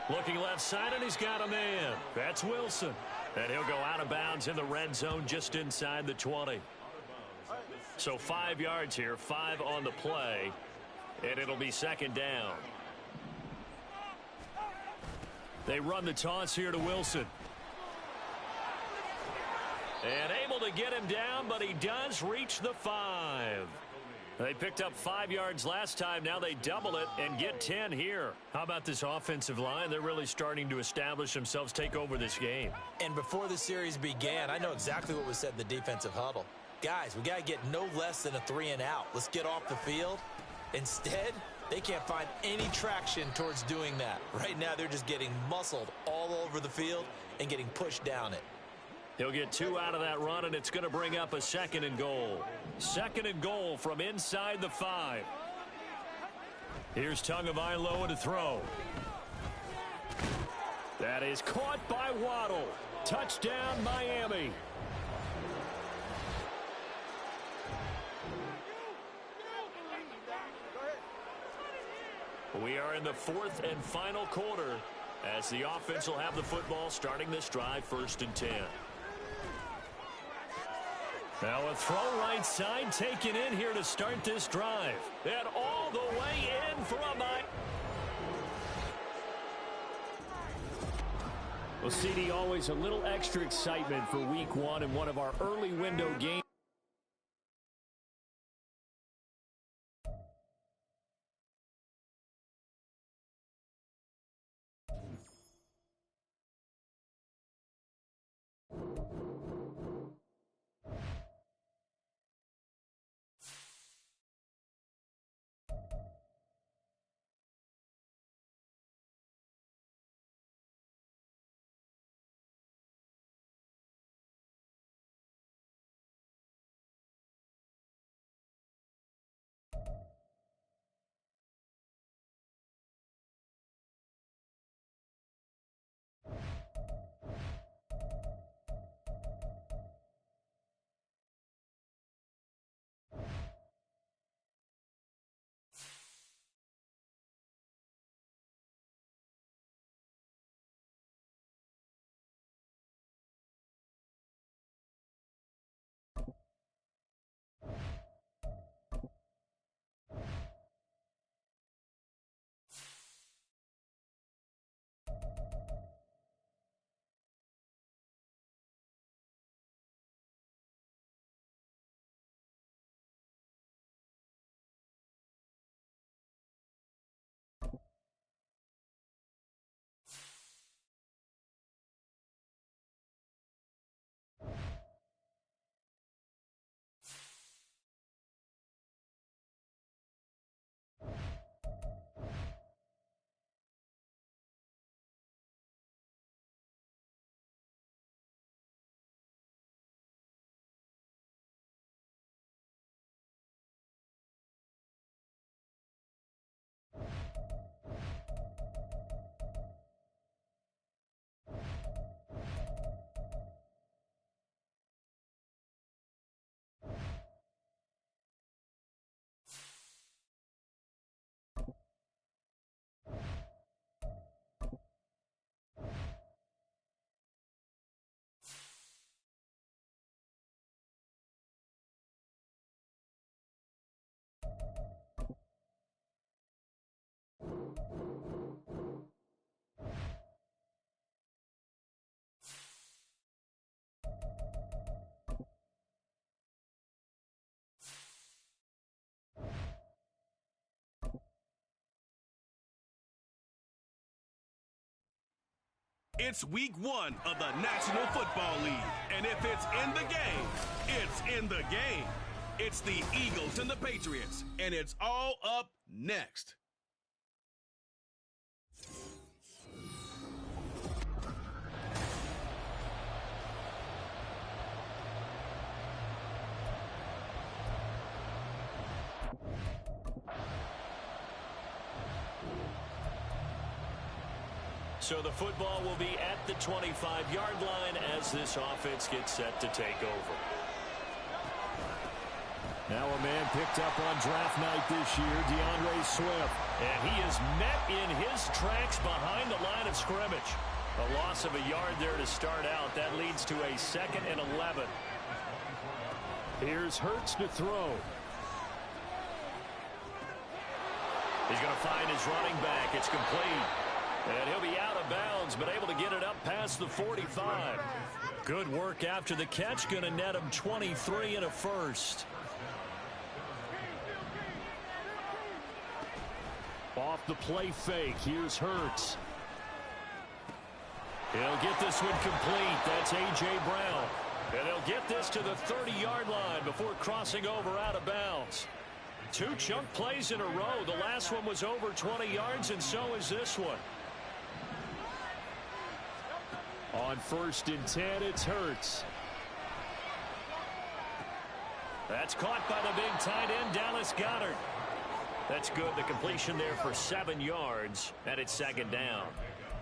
[SPEAKER 2] Looking left side, and he's got a man. That's Wilson. And he'll go out of bounds in the red zone just inside the 20. So 5 yards here, 5 on the play, and it'll be second down. They run the toss here to Wilson. And able to get him down, but he does reach the 5. They picked up 5 yards last time. Now they double it and get 10 here. How about this offensive line? They're really starting to establish themselves, take over this game.
[SPEAKER 4] And before the series began, I know exactly what was said in the defensive huddle. Guys, we got to get no less than a 3 and out. Let's get off the field. Instead, they can't find any traction towards doing that. Right now, they're just getting muscled all over the field and getting pushed down it.
[SPEAKER 2] He'll get 2 out of that run, and it's going to bring up a 2nd and goal. 2nd and goal from inside the 5. Here's Tagovailoa to throw.
[SPEAKER 5] That is caught by Waddle. Touchdown, Miami.
[SPEAKER 2] We are in the 4th and final quarter as the offense will have the football starting this drive 1st and 10. Now a throw right side taken in here to start this drive. And all the way in for a mile.
[SPEAKER 5] Well, CD, always a little extra excitement for week 1 and one of our early window games.
[SPEAKER 1] It's week 1 of the National Football League. And if it's in the game, it's in the game. It's the Eagles and the Patriots. And it's all up next.
[SPEAKER 2] So the football will be at the 25-yard line as this offense gets set to take over.
[SPEAKER 5] Now a man picked up on draft night this year, DeAndre Swift.
[SPEAKER 2] And he is met in his tracks behind the line of scrimmage. A loss of a yard there to start out. That leads to a 2nd and 11.
[SPEAKER 5] Here's Hurts to throw.
[SPEAKER 2] He's going to find his running back. It's complete. And he'll be out of bounds, but able to get it up past the 45. Good work after the catch. Going to net him 23 and a first.
[SPEAKER 5] Off the play fake. Here's Hurts.
[SPEAKER 2] He'll get this one complete. That's A.J. Brown. And he'll get this to the 30-yard line before crossing over out of bounds. 2 chunk plays in a row. The last one was over 20 yards, and so is this one.
[SPEAKER 5] On 1st and 10, it's Hurts.
[SPEAKER 2] That's caught by the big tight end, Dallas Goedert. That's good. The completion there for 7 yards, and it's 2nd down.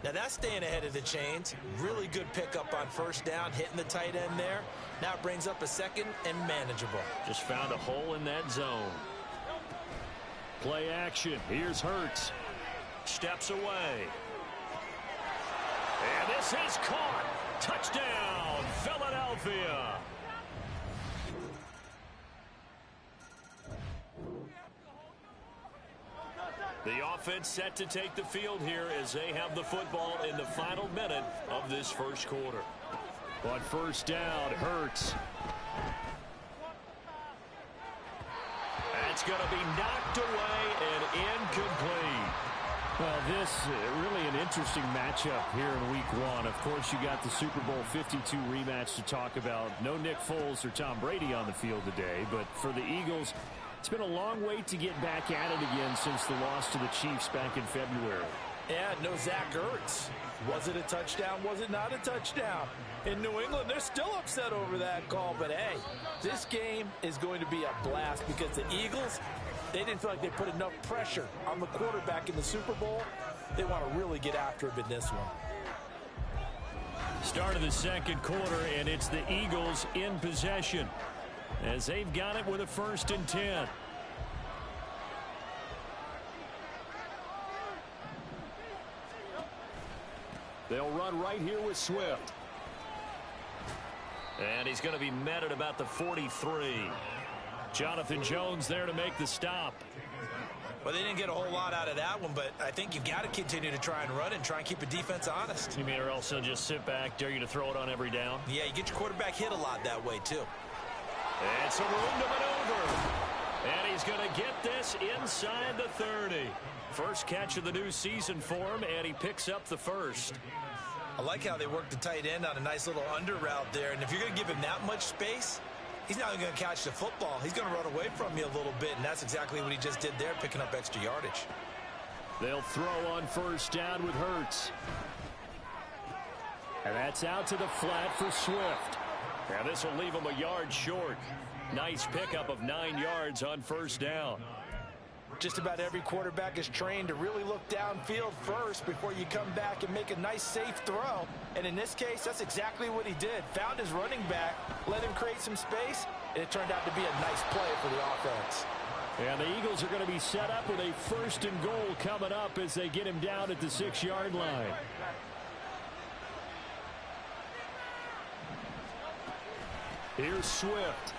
[SPEAKER 4] Now that's staying ahead of the chains. Really good pickup on 1st down, hitting the tight end there. Now it brings up a 2nd and manageable.
[SPEAKER 2] Just found a hole in that zone.
[SPEAKER 5] Play action. Here's Hurts.
[SPEAKER 2] Steps away. And this is caught. Touchdown, Philadelphia. The offense set to take the field here as they have the football in the final minute of this first quarter.
[SPEAKER 5] On 1st down, Hurts.
[SPEAKER 2] That's going to be knocked away and incomplete.
[SPEAKER 5] Well, this really an interesting matchup here in week 1. Of course, you got the Super Bowl 52 rematch to talk about. No Nick Foles or Tom Brady on the field today, but for the Eagles, it's been a long wait to get back at it again since the loss to the Chiefs back in February.
[SPEAKER 4] Yeah, no Zach Ertz. Was it a touchdown? Was it not a touchdown? In New England, they're still upset over that call. But, hey, this game is going to be a blast because the Eagles, they didn't feel like they put enough pressure on the quarterback in the Super Bowl. They want to really get after him in this one.
[SPEAKER 2] Start of the 2nd quarter, and it's the Eagles in possession as they've got it with a 1st and 10.
[SPEAKER 5] They'll run right here with Swift.
[SPEAKER 2] And he's going to be met at about the 43. Jonathan Jones there to make the stop.
[SPEAKER 4] Well, they didn't get a whole lot out of that one, but I think you've got to continue to try and run and try and keep the defense honest.
[SPEAKER 2] You mean or else they'll just sit back, dare you to throw it on every down?
[SPEAKER 4] Yeah, you get your quarterback hit a lot that way, too.
[SPEAKER 2] And some room to maneuver. And he's going to get this inside the 30. First catch of the new season for him, and he picks up the 1st.
[SPEAKER 4] I like how they work the tight end on a nice little under route there. And if you're going to give him that much space, he's not even going to catch the football. He's going to run away from you a little bit, and that's exactly what he just did there, picking up extra yardage.
[SPEAKER 5] They'll throw on 1st down with Hurts. And that's out to the flat for Swift.
[SPEAKER 2] Now this will leave him a yard short. Nice pickup of 9 yards on 1st down.
[SPEAKER 4] Just about every quarterback is trained to really look downfield first before you come back and make a nice, safe throw. And in this case, that's exactly what he did. Found his running back, let him create some space, and it turned out to be a nice play for the offense.
[SPEAKER 5] And the Eagles are going to be set up with a 1st and goal coming up as they get him down at the 6-yard line. Here's Swift.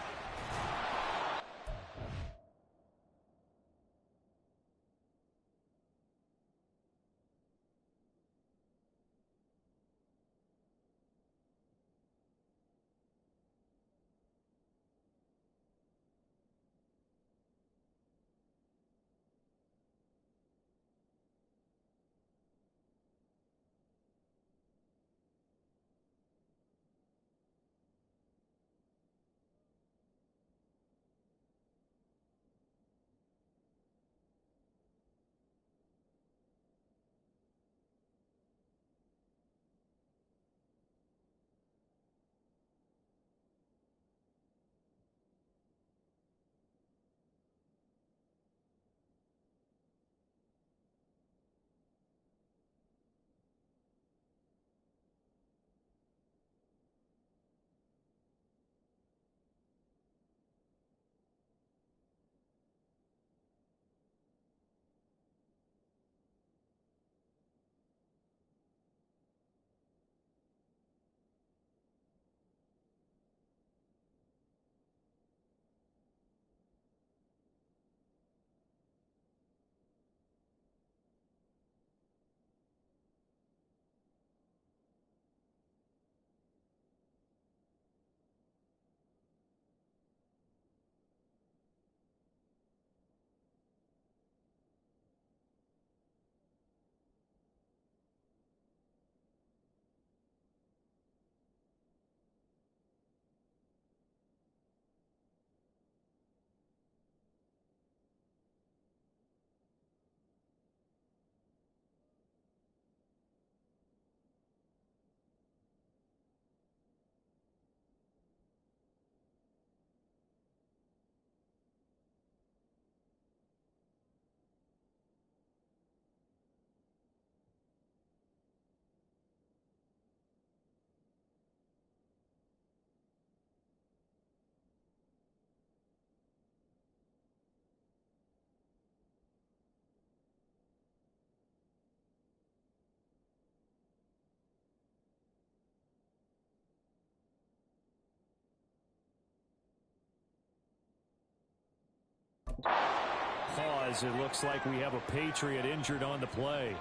[SPEAKER 5] as it looks like we have a Patriot injured on the play.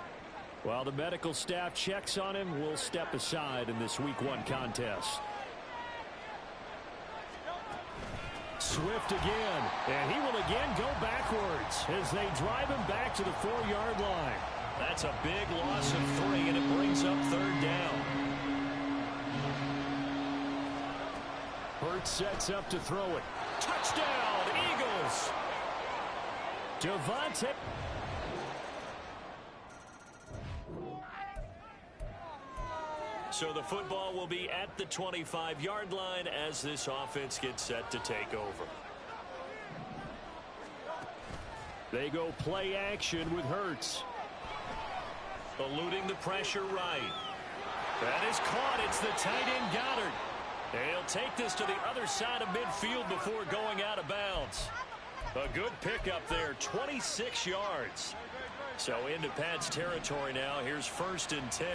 [SPEAKER 5] While the medical staff checks on him, we'll step aside in this Week 1 contest. Swift again, and he will again go backwards as they drive him back to the 4-yard line.
[SPEAKER 2] That's a big loss of 3, and it brings up 3rd down.
[SPEAKER 5] Hurts sets up to throw it. Touchdown, Eagles! Devontae.
[SPEAKER 2] So the football will be at the 25-yard line as this offense gets set to take over.
[SPEAKER 5] They go play action with Hurts.
[SPEAKER 2] Eluding the pressure right. That is caught. It's the tight end Goddard. He'll take this to the other side of midfield before going out of bounds. A good pickup there, 26 yards. So into Pat's territory now. Here's 1st and 10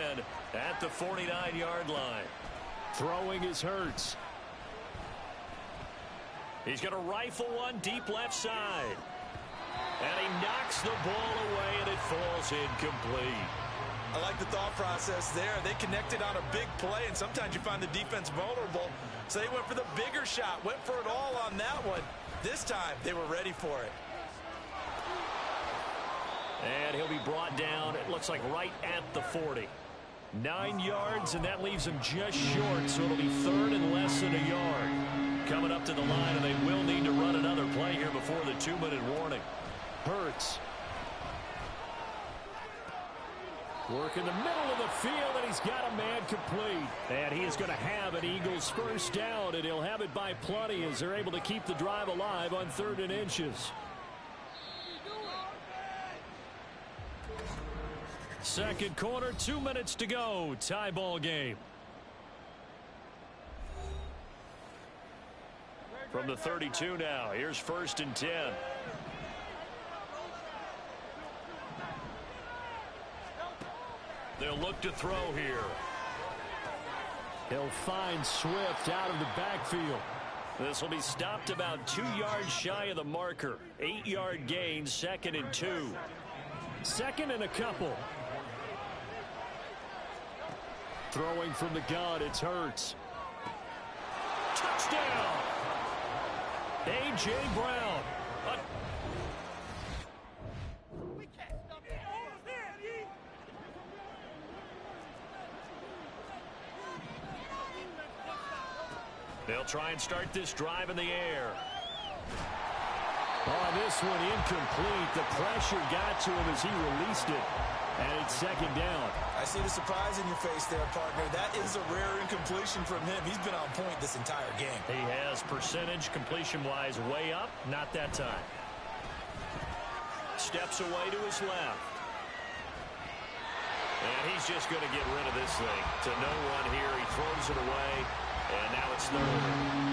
[SPEAKER 2] at the 49-yard line.
[SPEAKER 5] Throwing is Hurts.
[SPEAKER 2] He's going to rifle one deep left side. And he knocks the ball away, and it falls incomplete.
[SPEAKER 3] I like the thought process there. They connected on a big play, and sometimes you find the defense vulnerable. So they went for the bigger shot, went for it all on that one. This time, they were ready for it.
[SPEAKER 2] And he'll be brought down, it looks like right at the 40.
[SPEAKER 5] 9 yards, and that leaves him just short, so it'll be 3rd and less than a yard.
[SPEAKER 2] Coming up to the line, and they will need to run another play here before the 2-minute warning.
[SPEAKER 5] Hurts. Work in the middle of the field, and he's got a man complete. And he is going to have an Eagles 1st down, and he'll have it by plenty as they're able to keep the drive alive on 3rd and inches. Second quarter, 2 minutes to go. Tie ball game.
[SPEAKER 2] From the 32 now, here's 1st and 10. They'll look to throw here.
[SPEAKER 5] He'll find Swift out of the backfield.
[SPEAKER 2] This will be stopped about 2 yards shy of the marker. 8-yard gain, 2nd and 2.
[SPEAKER 5] 2nd and a couple. Throwing from the gun, it's Hurts.
[SPEAKER 2] Touchdown!
[SPEAKER 5] A.J. Brown.
[SPEAKER 2] They'll try and start this drive in the air.
[SPEAKER 5] On this one, incomplete. The pressure got to him as he released it. And it's 2nd down.
[SPEAKER 3] I see the surprise in your face there, partner. That is a rare incompletion from him. He's been on point this entire game.
[SPEAKER 2] He has percentage completion-wise way up. Not that time. Steps away to his left. And he's just going to get rid of this thing. To no one here. He throws it away. And now it's 3rd.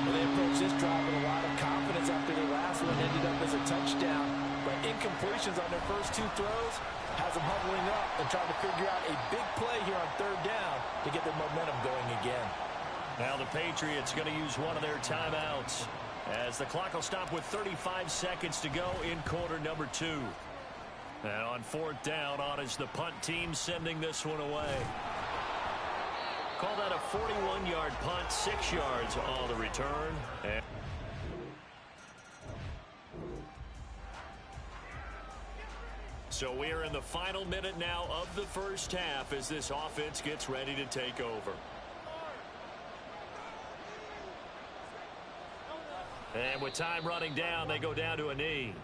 [SPEAKER 3] Well, they approached this drive with a lot of confidence after their last one ended up as a touchdown. But incompletions on their first 2 throws has them huddling up and trying to figure out a big play here on 3rd down to get their momentum going again.
[SPEAKER 2] Now the Patriots going to use one of their timeouts as the clock will stop with 35 seconds to go in quarter number 2. And on 4th down, on is the punt team sending this one away. Call that a 41-yard punt, 6 yards on the return. And so we are in the final minute now of the first half as this offense gets ready to take over. And with time running down, they go down to a knee.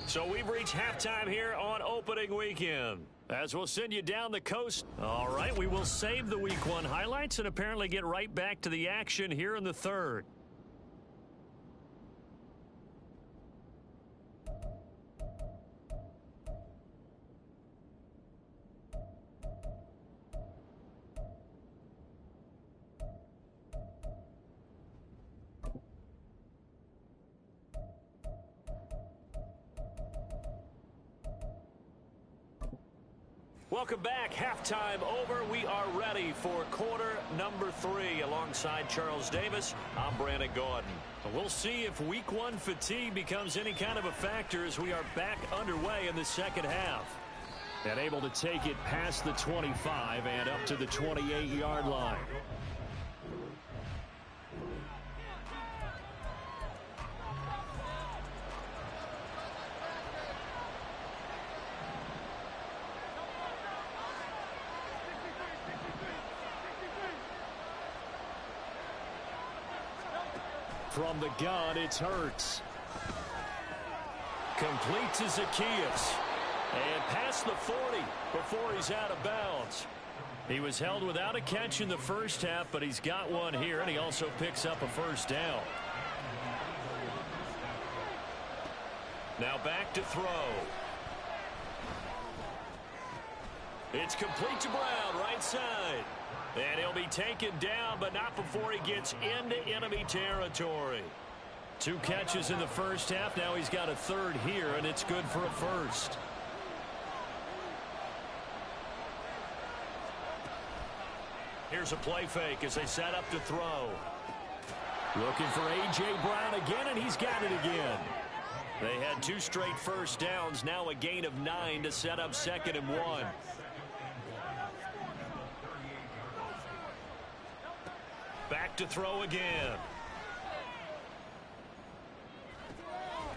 [SPEAKER 2] So we've reached halftime here on opening weekend. As we'll send you down the coast. All right, we will save the Week 1 highlights and apparently get right back to the action here in the 3rd. Welcome back. Halftime over. We are ready for quarter number 3. Alongside Charles Davis, I'm Brandon Gaudin. We'll see if week 1 fatigue becomes any kind of a factor as we are back underway in the second half. And able to take it past the 25 and up to the 28-yard line. From the gun, it's Hurts. Complete to Zacchaeus. And past the 40 before he's out of bounds. He was held without a catch in the first half, but he's got one here, and he also picks up a first down. Now back to throw. It's complete to Brown, right side. And he'll be taken down, but not before he gets into enemy territory. 2 catches in the first half. Now he's got a third here, and it's good for a first. Here's a play fake as they set up to throw. Looking for A.J. Brown again, and he's got it again. They had 2 straight first downs, now a gain of 9 to set up 2nd and 1. Back to throw again.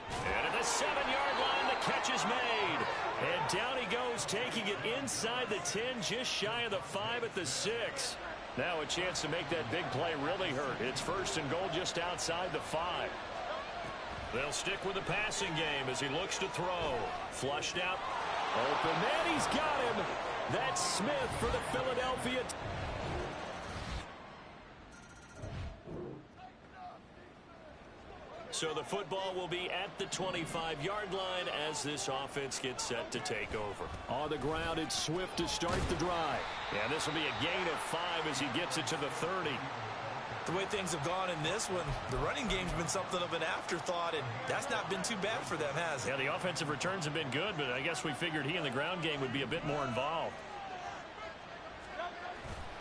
[SPEAKER 2] And at the 7-yard line, the catch is made. And down he goes, taking it inside the 10, just shy of the 5 at the 6. Now a chance to make that big play really hurt. It's 1st and goal just outside the 5. They'll stick with the passing game as he looks to throw. Flushed out. Open man, he's got him. That's Smith for the Philadelphia. So the football will be at the 25-yard line as this offense gets set to take over. On the ground, it's Swift to start the drive. Yeah, this will be a gain of 5 as he gets it to the 30.
[SPEAKER 4] The way things have gone in this one, the running game's been something of an afterthought, and that's not been too bad for them, has it?
[SPEAKER 2] Yeah, the offensive returns have been good, but I guess we figured he in the ground game would be a bit more involved.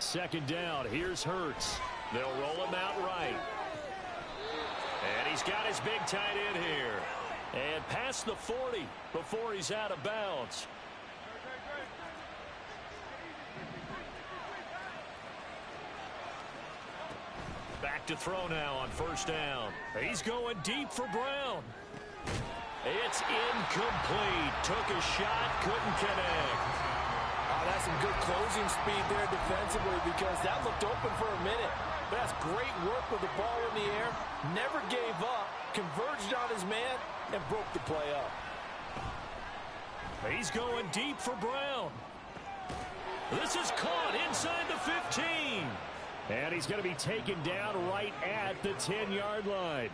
[SPEAKER 2] 2nd down, here's Hurts. They'll roll him out right. And he's got his big tight end here. And past the 40 before he's out of bounds. Back to throw now on 1st down. He's going deep for Brown. It's incomplete. Took a shot, couldn't connect.
[SPEAKER 4] Oh, that's some good closing speed there defensively because that looked open for a minute. But that's great work with the ball in the air. Never gave up, converged on his man, and broke the play up.
[SPEAKER 2] He's going deep for Brown. This is caught inside the 15. And he's going to be taken down right at the 10-yard line.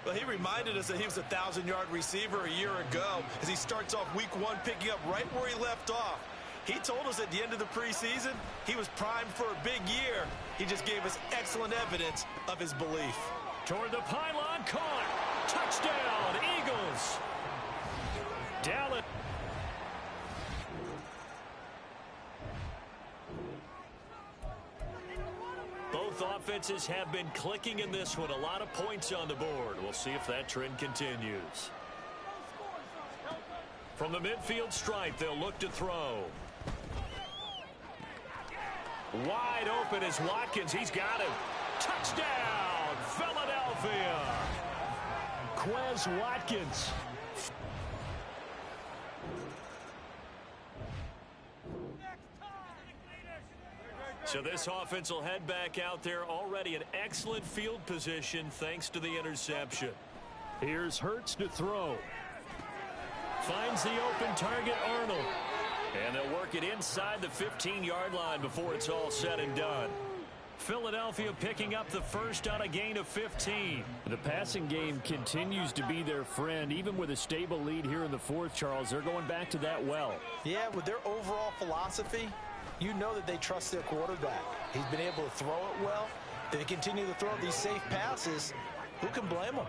[SPEAKER 4] Well, he reminded us that he was a 1,000-yard receiver a year ago as he starts off week 1 picking up right where he left off. He told us at the end of the preseason he was primed for a big year. He just gave us excellent evidence of his belief.
[SPEAKER 2] Toward the pylon, caught. Touchdown, Eagles. Dallas. Both offenses have been clicking in this one. A lot of points on the board. We'll see if that trend continues. From the midfield stripe, they'll look to throw. Wide open is Watkins. He's got him. Touchdown, Philadelphia. Quez Watkins. So this offense will head back out there, already in excellent field position thanks to the interception. Here's Hurts to throw. Finds the open target, Arnold. And they'll work it inside the 15-yard line before it's all said and done. Philadelphia picking up the first on a gain of 15.
[SPEAKER 5] The passing game continues to be their friend. Even with a stable lead here in the 4th, Charles, they're going back to that well.
[SPEAKER 4] Yeah, with their overall philosophy, you know that they trust their quarterback. He's been able to throw it well. They continue to throw these safe passes. Who can blame them?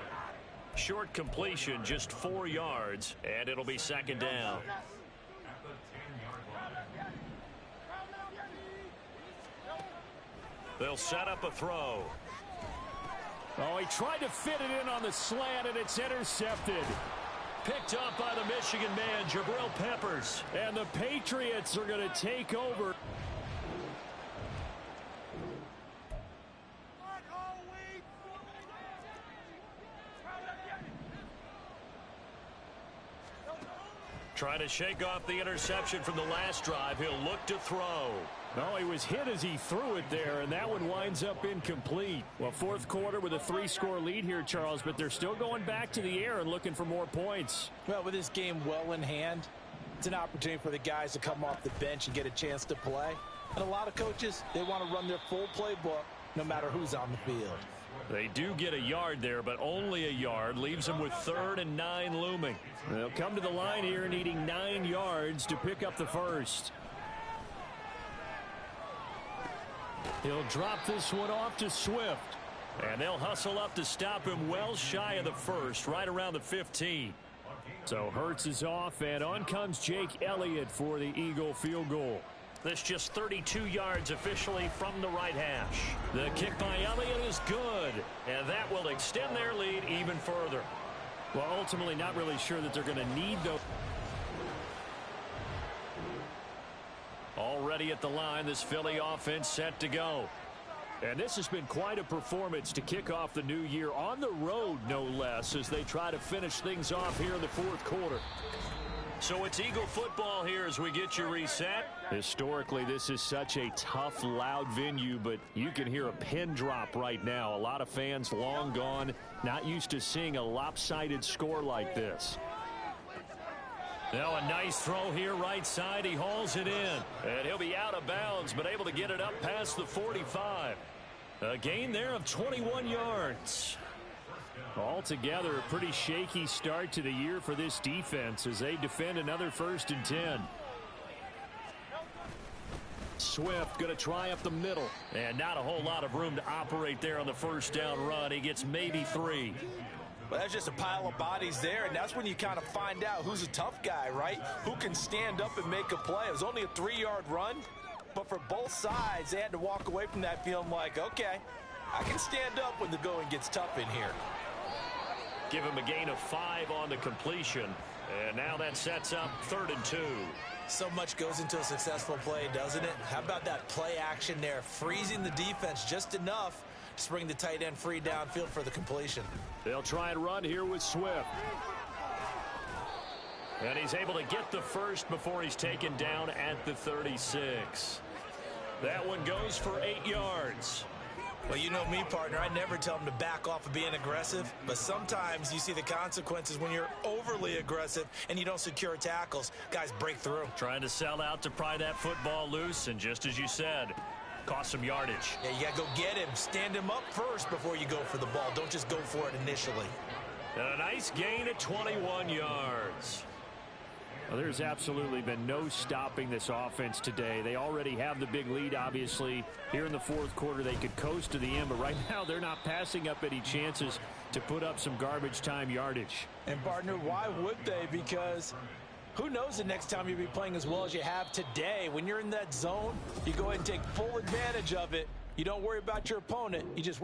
[SPEAKER 2] Short completion, just 4 yards, and it'll be 2nd down. They'll set up a throw.
[SPEAKER 5] Oh, he tried to fit it in on the slant, and it's intercepted.
[SPEAKER 2] Picked up by the Michigan man, Jabril Peppers.
[SPEAKER 5] And the Patriots are going to take over.
[SPEAKER 2] Trying to shake off the interception from the last drive. He'll look to throw.
[SPEAKER 5] No, he was hit as he threw it there, and that one winds up incomplete. Well, fourth quarter with a 3-score lead here, Charles, but they're still going back to the air and looking for more points.
[SPEAKER 4] Well, with this game well in hand, it's an opportunity for the guys to come off the bench and get a chance to play. And a lot of coaches, they want to run their full playbook no matter who's on the field.
[SPEAKER 2] They do get a yard there, but only a yard. Leaves them with 3rd and 9 looming.
[SPEAKER 5] They'll come to the line here needing 9 yards to pick up the first. He'll drop this one off to Swift.
[SPEAKER 2] And they'll hustle up to stop him well shy of the first, right around the 15.
[SPEAKER 5] So Hurts is off, and on comes Jake Elliott for the Eagle field goal.
[SPEAKER 2] This just 32 yards officially from the right hash. The kick by Elliott is good, and that will extend their lead even further.
[SPEAKER 5] Well, ultimately not really sure that they're going to need those.
[SPEAKER 2] Already at the line, this Philly offense set to go.
[SPEAKER 5] And this has been quite a performance to kick off the new year on the road, no less, as they try to finish things off here in the fourth quarter.
[SPEAKER 2] So it's Eagle football here as we get you reset.
[SPEAKER 5] Historically, this is such a tough, loud venue, but you can hear a pin drop right now. A lot of fans long gone, not used to seeing a lopsided score like this.
[SPEAKER 2] Now a nice throw here right side. He hauls it in. And he'll be out of bounds, but able to get it up past the 45. A gain there of 21 yards.
[SPEAKER 5] Altogether, a pretty shaky start to the year for this defense as they defend another 1st and 10. Swift going to try up the middle.
[SPEAKER 2] And not a whole lot of room to operate there on the first down run. He gets maybe 3.
[SPEAKER 3] Well, that's just a pile of bodies there, and that's when you kind of find out who's a tough guy, right? Who can stand up and make a play. It was only a 3-yard run, but for both sides, they had to walk away from that feeling like, okay, I can stand up when the going gets tough in here.
[SPEAKER 2] Give him a gain of 5 on the completion. And now that sets up 3rd and 2.
[SPEAKER 4] So much goes into a successful play, doesn't it? How about that play action there, freezing the defense just enough to bring the tight end free downfield for the completion.
[SPEAKER 5] They'll try and run here with Swift.
[SPEAKER 2] And he's able to get the first before he's taken down at the 36. That one goes for 8 yards.
[SPEAKER 4] Well, you know me, partner. I never tell them to back off of being aggressive, but sometimes you see the consequences when you're overly aggressive and you don't secure tackles. Guys break through.
[SPEAKER 2] Trying to sell out to pry that football loose, and just as you said, cost some yardage.
[SPEAKER 4] Yeah, you got to go get him. Stand him up first before you go for the ball. Don't just go for it initially.
[SPEAKER 2] And a nice gain at 21 yards.
[SPEAKER 5] Well, there's absolutely been no stopping this offense today. They already have the big lead, obviously. Here in the fourth quarter, they could coast to the end, but right now they're not passing up any chances to put up some garbage time yardage.
[SPEAKER 4] And, partner, why would they? Because who knows the next time you'll be playing as well as you have today. When you're in that zone, you go ahead and take full advantage of it. You don't worry about your opponent. You just